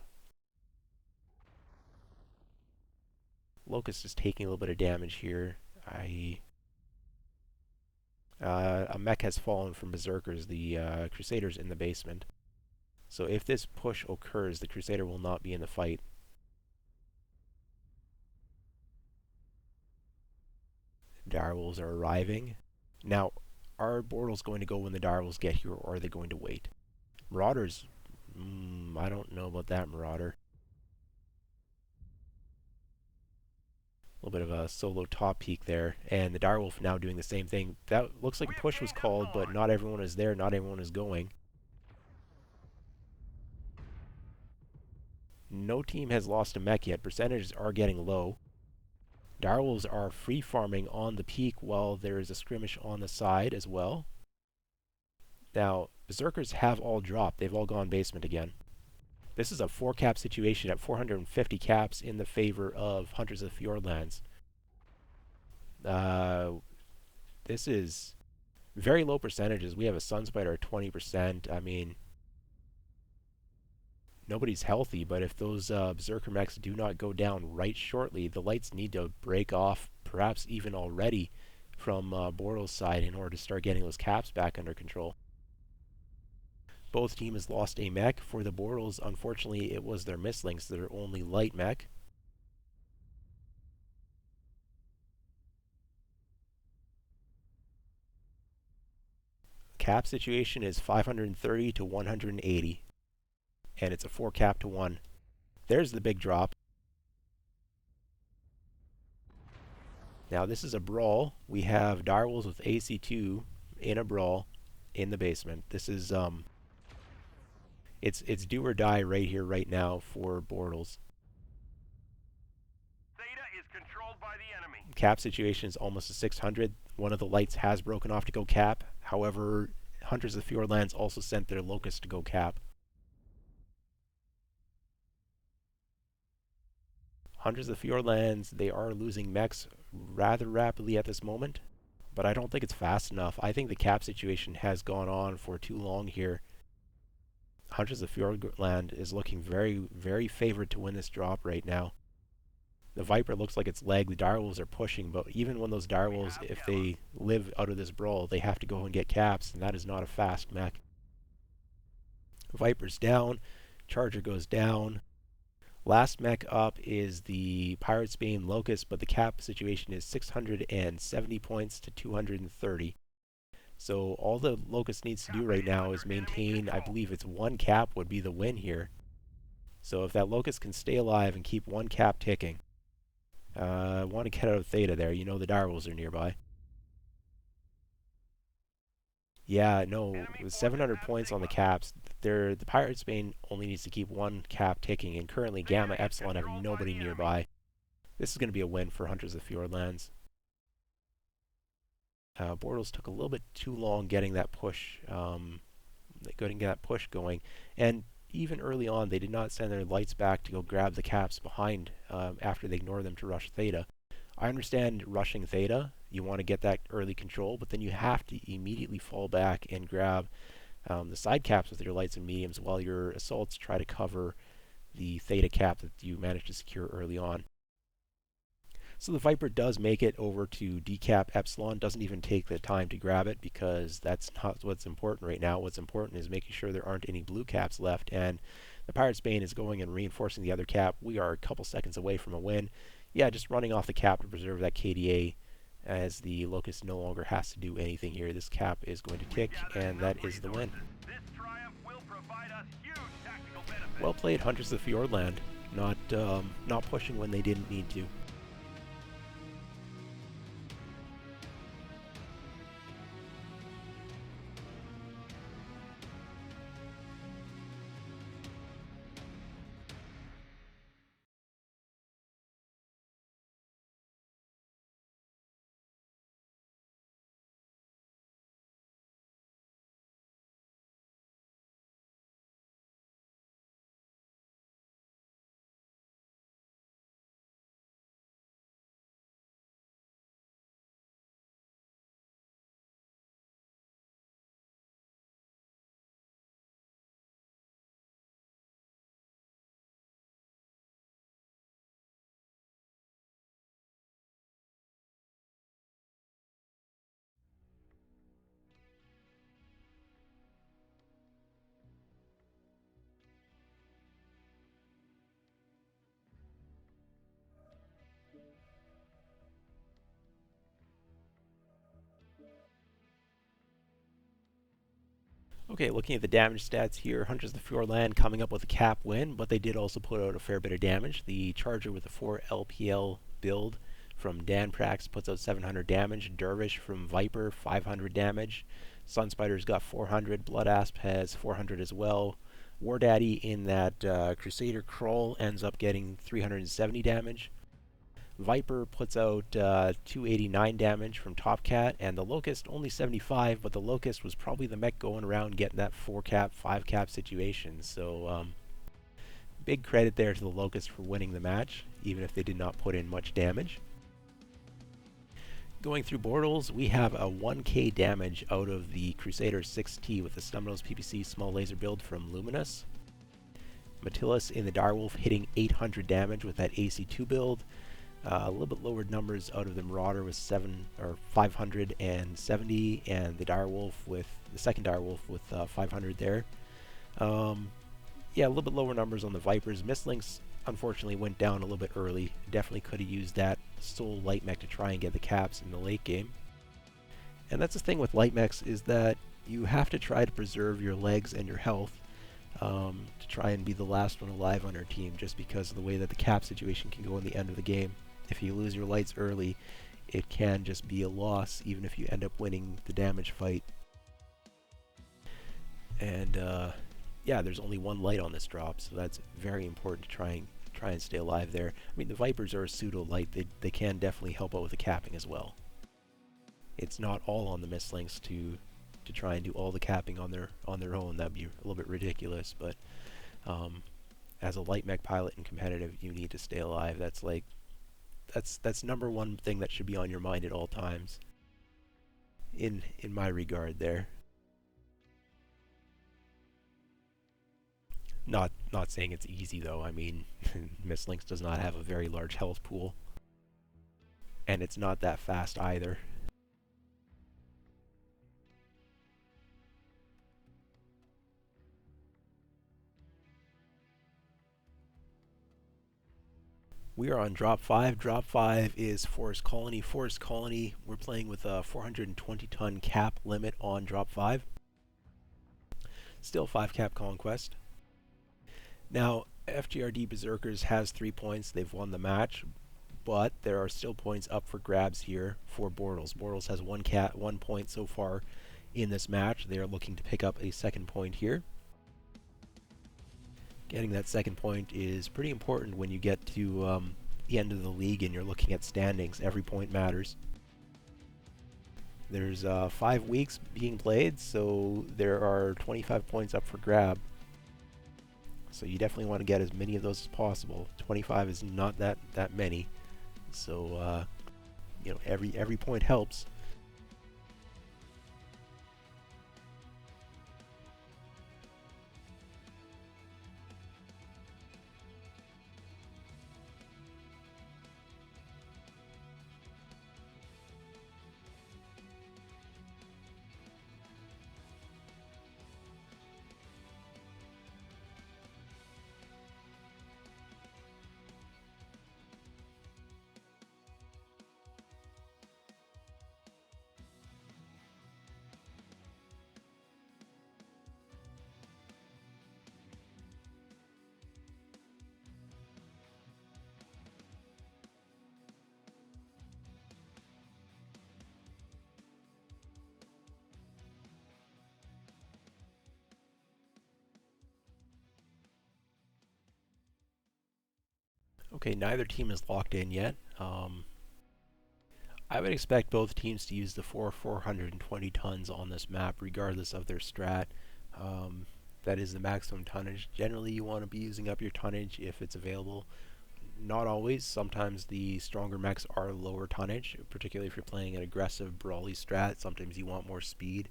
Locust is taking a little bit of damage here. A mech has fallen from Berserkers. The Crusader's in the basement. So if this push occurs, the Crusader will not be in the fight. Direwolves are arriving. Now, are Bortles going to go when the Direwolves get here, or are they going to wait? Marauders, I don't know about that, Marauder. A little bit of a solo top peak there, and the Direwolf now doing the same thing. That looks like a push was called, but not everyone is there, not everyone is going. No team has lost a mech yet. Percentages are getting low. Direwolves are free farming on the peak while there is a skirmish on the side as well. Now, Berserkers have all dropped. They've all gone basement again. This is a 4-cap situation at 450 caps in the favor of Hunters of the Fjordlands. This is very low percentages. We have a Sunspider at 20%. I mean, nobody's healthy, but if those Berserker mechs do not go down right shortly, the lights need to break off, perhaps even already, from Bortles' side in order to start getting those caps back under control. Both teams lost a mech. For the Bortles, unfortunately, it was their Mistlings, their only light mech. Cap situation is 530 to 180, and it's a 4 cap to 1. There's the big drop. Now this is a brawl. We have direwolves with AC2 in a brawl in the basement. This is it's do or die right here, right now for Bortles. Theta is controlled by the enemy. Cap situation is almost a 600. One of the lights has broken off to go cap. However, Hunters of the Fjordlands also sent their Locust to go cap. Hunters of the Fjordlands, they are losing mechs rather rapidly at this moment, but I don't think it's fast enough. I think the cap situation has gone on for too long here. Hunters of the Fjordland is looking very, very favored to win this drop right now. The Viper looks like it's lagged. The direwolves are pushing, but even when those direwolves, if they live out of this brawl, they have to go and get caps, and that is not a fast mech. Viper's down. Charger goes down. Last mech up is the Pirate's Bane Locust, but the cap situation is 670 points to 230. So all the Locust needs to do right now is maintain, I believe it's 1 cap would be the win here. So if that Locust can stay alive and keep 1 cap ticking, I want to get out of Theta there. You know the direwolves are nearby. Yeah, no, with 700 points on the caps, the Pirate's Bane only needs to keep 1 cap ticking, and currently Gamma Epsilon have nobody nearby. This is going to be a win for Hunters of the Fjordlands. Bortles took a little bit too long getting that push, going, and even early on, they did not send their lights back to go grab the caps behind after they ignored them to rush Theta. I understand rushing Theta, you want to get that early control, but then you have to immediately fall back and grab the side caps with your lights and mediums while your assaults try to cover the Theta cap that you managed to secure early on. So the Viper does make it over to decap Epsilon, doesn't even take the time to grab it because that's not what's important right now. What's important is making sure there aren't any blue caps left, and the Pirate's Bane is going and reinforcing the other cap. We are a couple seconds away from a win. Yeah, just running off the cap to preserve that KDA as the Locust no longer has to do anything here. This cap is going to tick, and that is the win. This triumph will provide us huge tactical benefits. Well played, Hunters of the Fjordland. Not pushing when they didn't need to. Okay, looking at the damage stats here, Hunters of the Fjordland coming up with a cap win, but they did also put out a fair bit of damage. The Charger with the 4 LPL build from Dan Prax puts out 700 damage. Dervish from Viper, 500 damage. Sunspider's got 400. Blood Asp has 400 as well. War Daddy in that Crusader Crawl ends up getting 370 damage. Viper puts out 289 damage from Top Cat, and the Locust only 75, but the Locust was probably the mech going around getting that 4 cap, 5 cap situation. So big credit there to the Locust for winning the match, even if they did not put in much damage. Going through Bortles, we have a 1k damage out of the Crusader 6T with the Stumbnose PPC small laser build from Luminous. Matillas in the Direwolf hitting 800 damage with that AC2 build. A little bit lower numbers out of the Marauder with 570, and the Direwolf with the second Direwolf with 500 there. Yeah, a little bit lower numbers on the Vipers. Mistlinks unfortunately went down a little bit early. Definitely could have used that Soul Light Mech to try and get the caps in the late game. And that's the thing with Light Mechs, is that you have to try to preserve your legs and your health to try and be the last one alive on your team, just because of the way that the cap situation can go in the end of the game. If you lose your lights early, it can just be a loss, even if you end up winning the damage fight. And yeah, there's only one light on this drop, so that's very important to try and stay alive there. I mean, the Vipers are a pseudo light. They can definitely help out with the capping as well. It's not all on the Mistlinks to try and do all the capping on their own. That'd be a little bit ridiculous. But as a light mech pilot in competitive, you need to stay alive. That's number one thing that should be on your mind at all times. In my regard, there. Not saying it's easy though. I mean, Mistlinks does not have a very large health pool, and it's not that fast either. We are on drop 5. Drop 5 is Forest Colony. Forest Colony, we're playing with a 420 ton cap limit on drop 5. Still 5 cap conquest. Now, FJRD Berserkers has 3 points. They've won the match, but there are still points up for grabs here for Bortles. Bortles has 1 point so far in this match. They are looking to pick up a second point here. Getting that second point is pretty important when you get to the end of the league and you're looking at standings. Every point matters. There's 5 weeks being played, so there are 25 points up for grab. So you definitely want to get as many of those as possible. 25 is not that many, so you know, every point helps. Okay, neither team is locked in yet. I would expect both teams to use the 420 tons on this map, regardless of their strat. That is the maximum tonnage. Generally, you want to be using up your tonnage if it's available. Not always. Sometimes the stronger mechs are lower tonnage, particularly if you're playing an aggressive brawly strat. Sometimes you want more speed,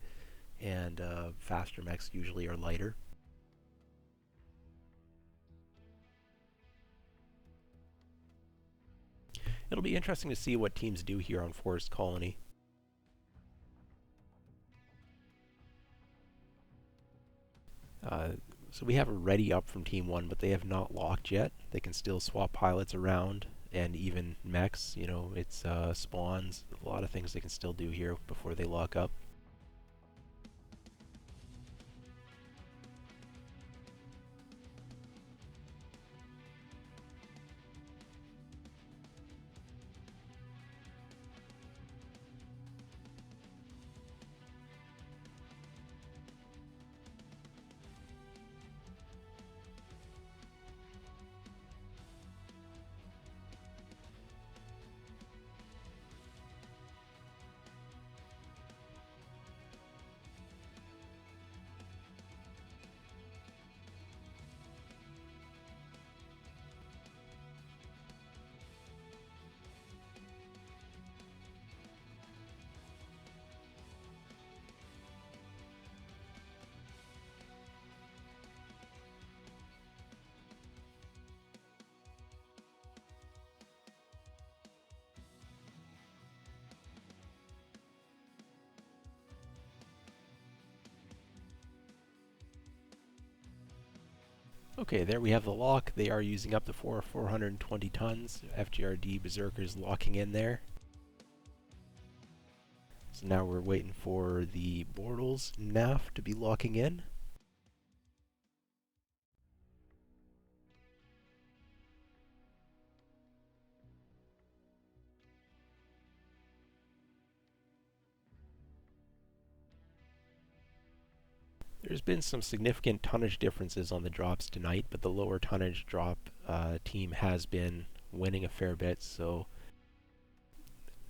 and faster mechs usually are lighter. It'll be interesting to see what teams do here on Forest Colony. So we have a ready up from Team 1, but they have not locked yet. They can still swap pilots around, and even mechs. You know, it's spawns, a lot of things they can still do here before they lock up. Okay, there we have the lock. They are using up to 420 tons. FJRD Berserkers locking in there. So now we're waiting for the Bortles NAFF to be locking in. There's been some significant tonnage differences on the drops tonight, but the lower tonnage drop team has been winning a fair bit. So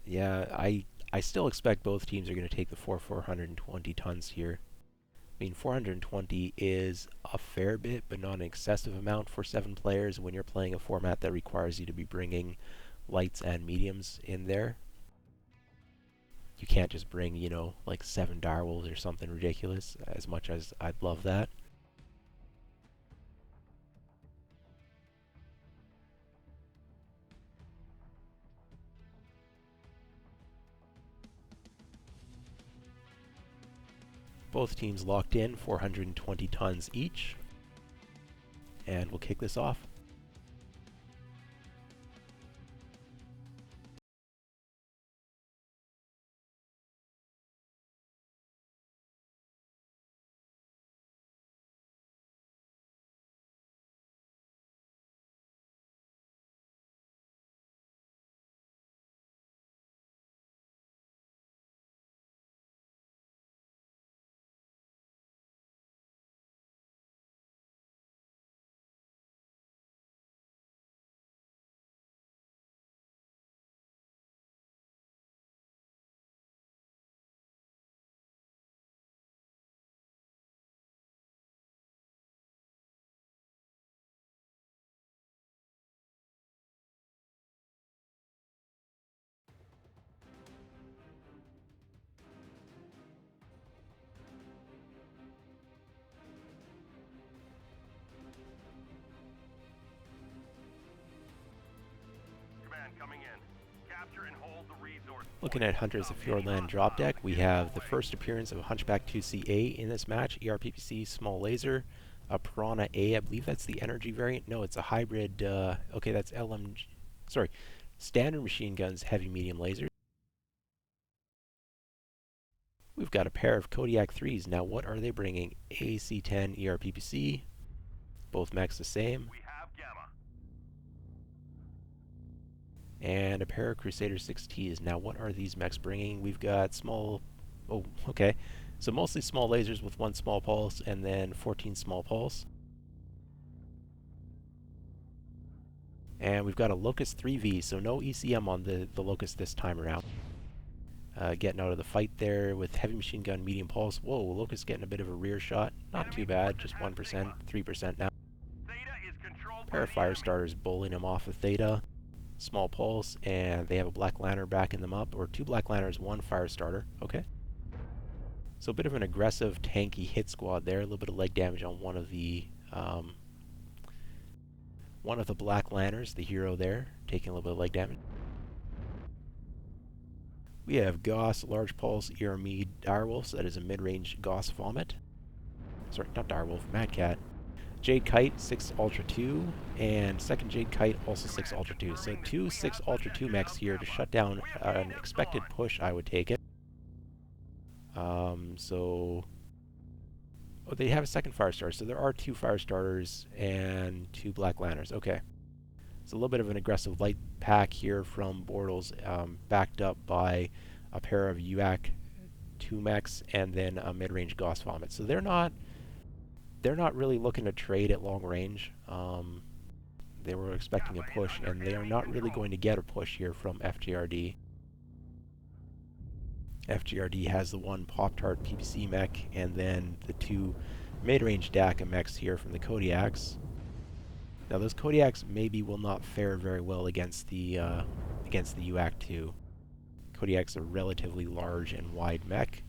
yeah, I still expect both teams are going to take the 420 tons here. I mean, 420 is a fair bit, but not an excessive amount for 7 players when you're playing a format that requires you to be bringing lights and mediums in there. You can't just bring, you know, like 7 direwolves or something ridiculous, as much as I'd love that. Both teams locked in, 420 tons each. And we'll kick this off. Command coming in. Capture and hold the resource Looking point. at Hunters of Stop any Fjordland drop deck, we have the first appearance of a Hunchback 2CA in this match, ERPPC Small Laser, a Piranha A, I believe that's the energy variant. No, it's a hybrid, okay, that's LMG, sorry, Standard Machine Guns Heavy Medium Lasers. We've got a pair of Kodiak 3s. Now, what are they bringing? AC-10 ERPPC, both mechs the same. We have Gamma. And a pair of Crusader 6Ts. Now, what are these mechs bringing? We've got small... Oh, okay. So mostly small lasers with 1 small pulse and then 14 small pulse. And we've got a Locust 3V, so no ECM on the Locust this time around. Getting out of the fight there with heavy machine gun, medium pulse. Whoa, Locust getting a bit of a rear shot. Not too bad, just 1%, 3% now. Theta is controlled Pair of by the fire enemy. starters bullying him off of Theta. Small pulse, and they have a Black Lantern backing them up, or 2 Black Lanterns, 1 fire starter. Okay. So a bit of an aggressive, tanky hit squad there. A little bit of leg damage on one of the Black Lanterns, the hero there, taking a little bit of leg damage. We have Gauss, Large Pulse, Iramid, Direwolf, so that is a mid-range Gauss Vomit. Sorry, not Direwolf, Mad Cat. Jade Kite, 6 Ultra 2, and second Jade Kite, also 6 Ultra 2. So 2 6 Ultra 2 mechs here to shut down an expected push, I would take it. So... Oh, they have a second fire starter, so there are 2 fire starters and 2 Black Lanterns. Okay. It's a little bit of an aggressive light pack here from Bortles, backed up by a pair of UAC 2 mechs and then a mid-range Gauss Vomit. So they're not really looking to trade at long range. They were expecting a push, and they are not really going to get a push here from FJRD. FJRD has the 1 Pop-Tart PPC mech, and then the 2 mid-range DACA mechs here from the Kodiaks. Now those Kodiaks maybe will not fare very well against the UAC 2. Kodiak's a relatively large and wide mech.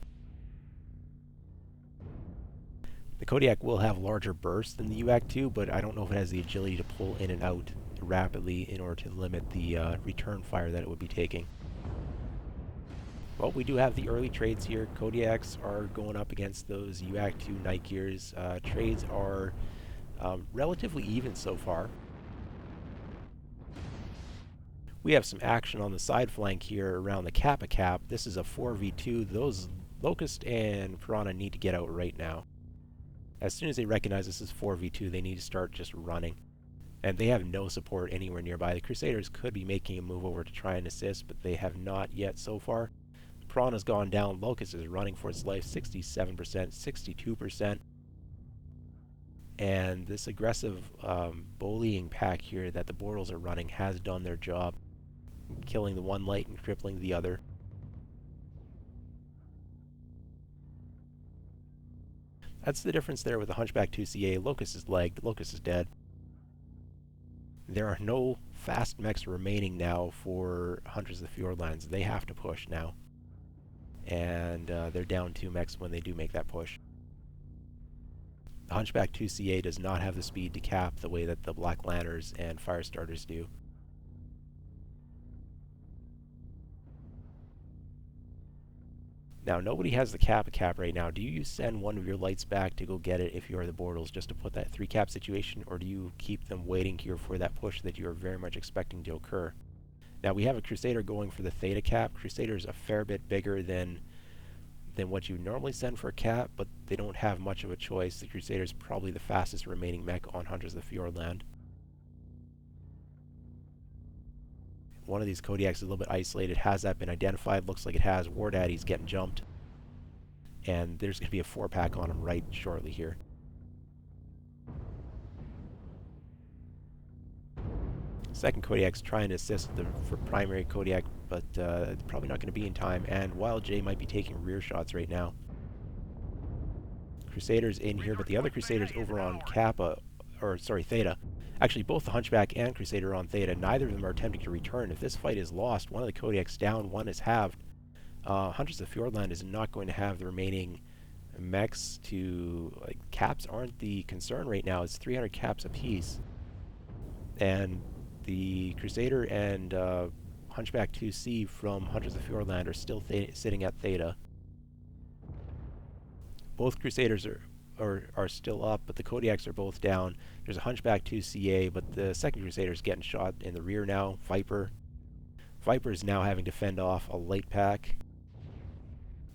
The Kodiak will have larger bursts than the UAC 2, but I don't know if it has the agility to pull in and out rapidly in order to limit the return fire that it would be taking. Well, we do have the early trades here. Kodiaks are going up against those UAC 2 Night Gears. Trades are Relatively even so far. We have some action on the side flank here around the Kappa Cap. This is a 4v2. Those Locust and Piranha need to get out right now. As soon as they recognize this is 4v2, they need to start just running. And they have no support anywhere nearby. The Crusaders could be making a move over to try and assist, but they have not yet so far. Piranha's gone down. Locust is running for its life, 67%, 62%. And this aggressive bullying pack here that the Bortles are running has done their job, killing the one light and crippling the other. That's the difference there with the Hunchback 2CA. Locust is legged. Locust is dead. There are no fast mechs remaining now for Hunters of the Fjordlands. They have to push now. And they're down 2 mechs when they do make that push. The Hunchback 2CA does not have the speed to cap the way that the Black Lanterns and Firestarters do. Now, nobody has the Kappa Cap right now. Do you send one of your lights back to go get it if you are the Bortles just to put that 3 cap situation, or do you keep them waiting here for that push that you are very much expecting to occur? Now, we have a Crusader going for the Theta Cap. Crusader's a fair bit bigger than what you normally send for a cap, but they don't have much of a choice. The Crusader's probably the fastest remaining mech on Hunters of the Fjordland. One of these Kodiaks is a little bit isolated. Has that been identified? Looks like it has. War Daddy's getting jumped. And there's going to be a 4-pack on him right shortly here. Second Kodiak's trying to assist for primary Kodiak, but probably not going to be in time. And Wild J might be taking rear shots right now. Crusader's in here, but the other Crusader's over on Kappa, or sorry, Theta. Actually, both the Hunchback and Crusader are on Theta. Neither of them are attempting to return. If this fight is lost, one of the Kodiak's down, one is halved. Hunters of Fjordland is not going to have the remaining mechs to... Like, caps aren't the concern right now. It's 300 caps apiece. And the Crusader and Hunchback 2C from Hunters of Fjordland are still sitting at Theta. Both Crusaders are still up, but the Kodiaks are both down. There's a Hunchback 2CA, but the second Crusader is getting shot in the rear now. Viper is now having to fend off a light pack.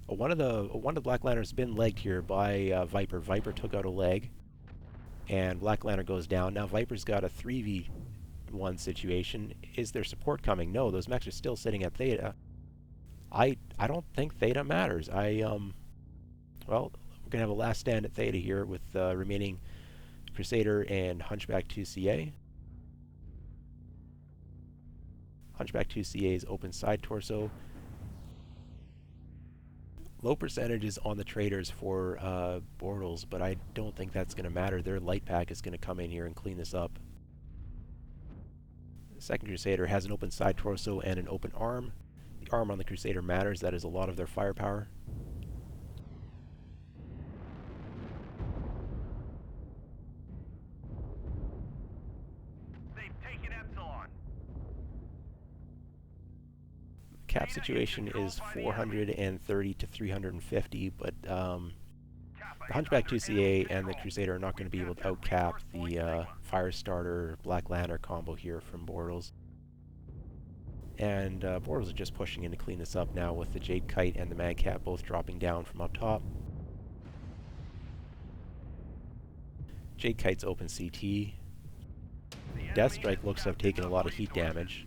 One of the Black Lanterns has been legged here by Viper. Viper took out a leg, and Black Lantern goes down. Now Viper's got a 3v1 situation. Is there support coming? No, those mechs are still sitting at Theta. I don't think Theta matters. Well, we're going to have a last stand at Theta here with remaining Crusader and Hunchback 2CA. Hunchback 2CA's open side torso. Low percentages on the traders for Bortles, but I don't think that's going to matter. Their light pack is going to come in here and clean this up. The second Crusader has an open side torso and an open arm. The arm on the Crusader matters. That is a lot of their firepower. Cap situation is 430 to 350, but the Hunchback 2CA and the Crusader are not going to be able to outcap the Firestarter Black Lantern combo here from Bortles. And Bortles are just pushing in to clean this up now with the Jade Kite and the Madcap both dropping down from up top. Jade Kite's open CT. Deathstrike looks to have taken a lot of heat damage.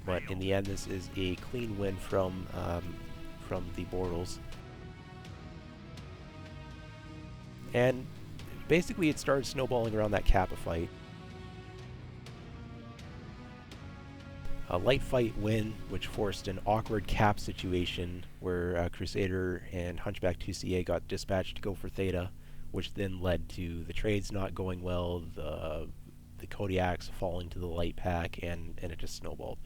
But in the end, this is a clean win from the Bortles. And basically it started snowballing around that Kappa fight. A light fight win, which forced an awkward cap situation where Crusader and Hunchback 2CA got dispatched to go for Theta, which then led to the trades not going well, the Kodiaks falling to the light pack, and it just snowballed.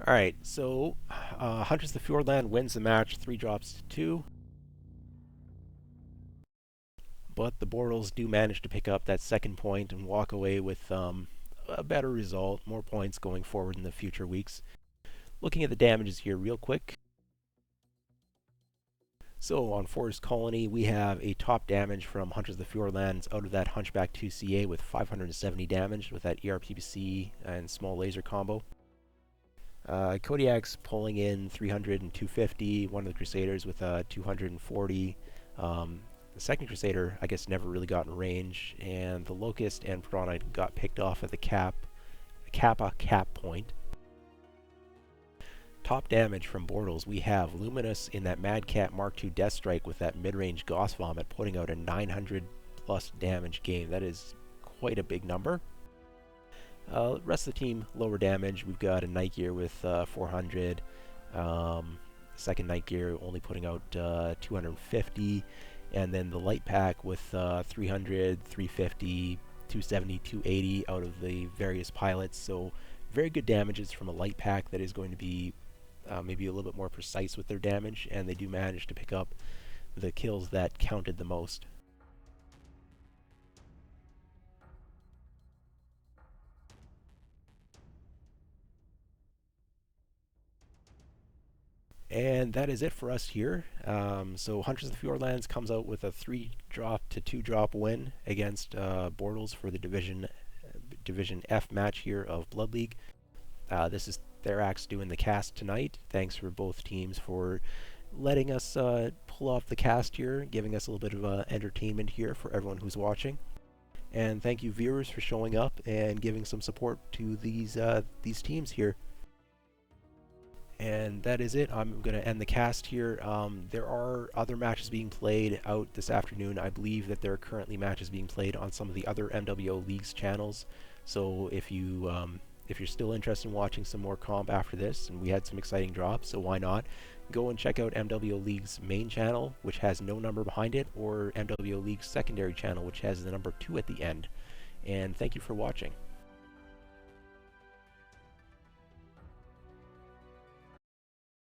Alright, so Hunters of the Fjordland wins the match 3 drops to 2. But the Bortles do manage to pick up that second point and walk away with a better result, more points going forward in the future weeks. Looking at the damages here real quick. So on Forest Colony, we have a top damage from Hunters of the Fjordlands out of that Hunchback 2CA with 570 damage with that ERPC and small laser combo. Kodiak's pulling in 300 and 250, one of the Crusaders with 240. The second Crusader, I guess, never really got in range, and the Locust and Piranha got picked off at the Kappa cap point. Top damage from Bortles, we have Luminous in that Mad Cat Mark II Death Strike with that mid-range Gauss Vomit, putting out a 900 plus damage game. That is quite a big number. Rest of the team, lower damage. We've got a Night Gear with 400. Second Night Gear only putting out 250. And then the Light Pack with 300, 350, 270, 280 out of the various pilots. So very good damages from a Light Pack that is going to be maybe a little bit more precise with their damage. And they do manage to pick up the kills that counted the most. And that is it for us here. So Hunters of the Fjordlands comes out with a 3 drop to 2 drop win against Bortles for the Division F match here of Blood League. This is Therax doing the cast tonight. Thanks for both teams for letting us pull off the cast here, giving us a little bit of entertainment here for everyone who's watching. And thank you viewers for showing up and giving some support to these teams here. And that is it. I'm going to end the cast here. There are other matches being played out this afternoon. I believe that there are currently matches being played on some of the other MWO Leagues channels. So if you're still interested in watching some more comp after this, and we had some exciting drops, so why not? Go and check out MWO League's main channel, which has no number behind it, or MWO League's secondary channel, which has the number 2 at the end. And thank you for watching.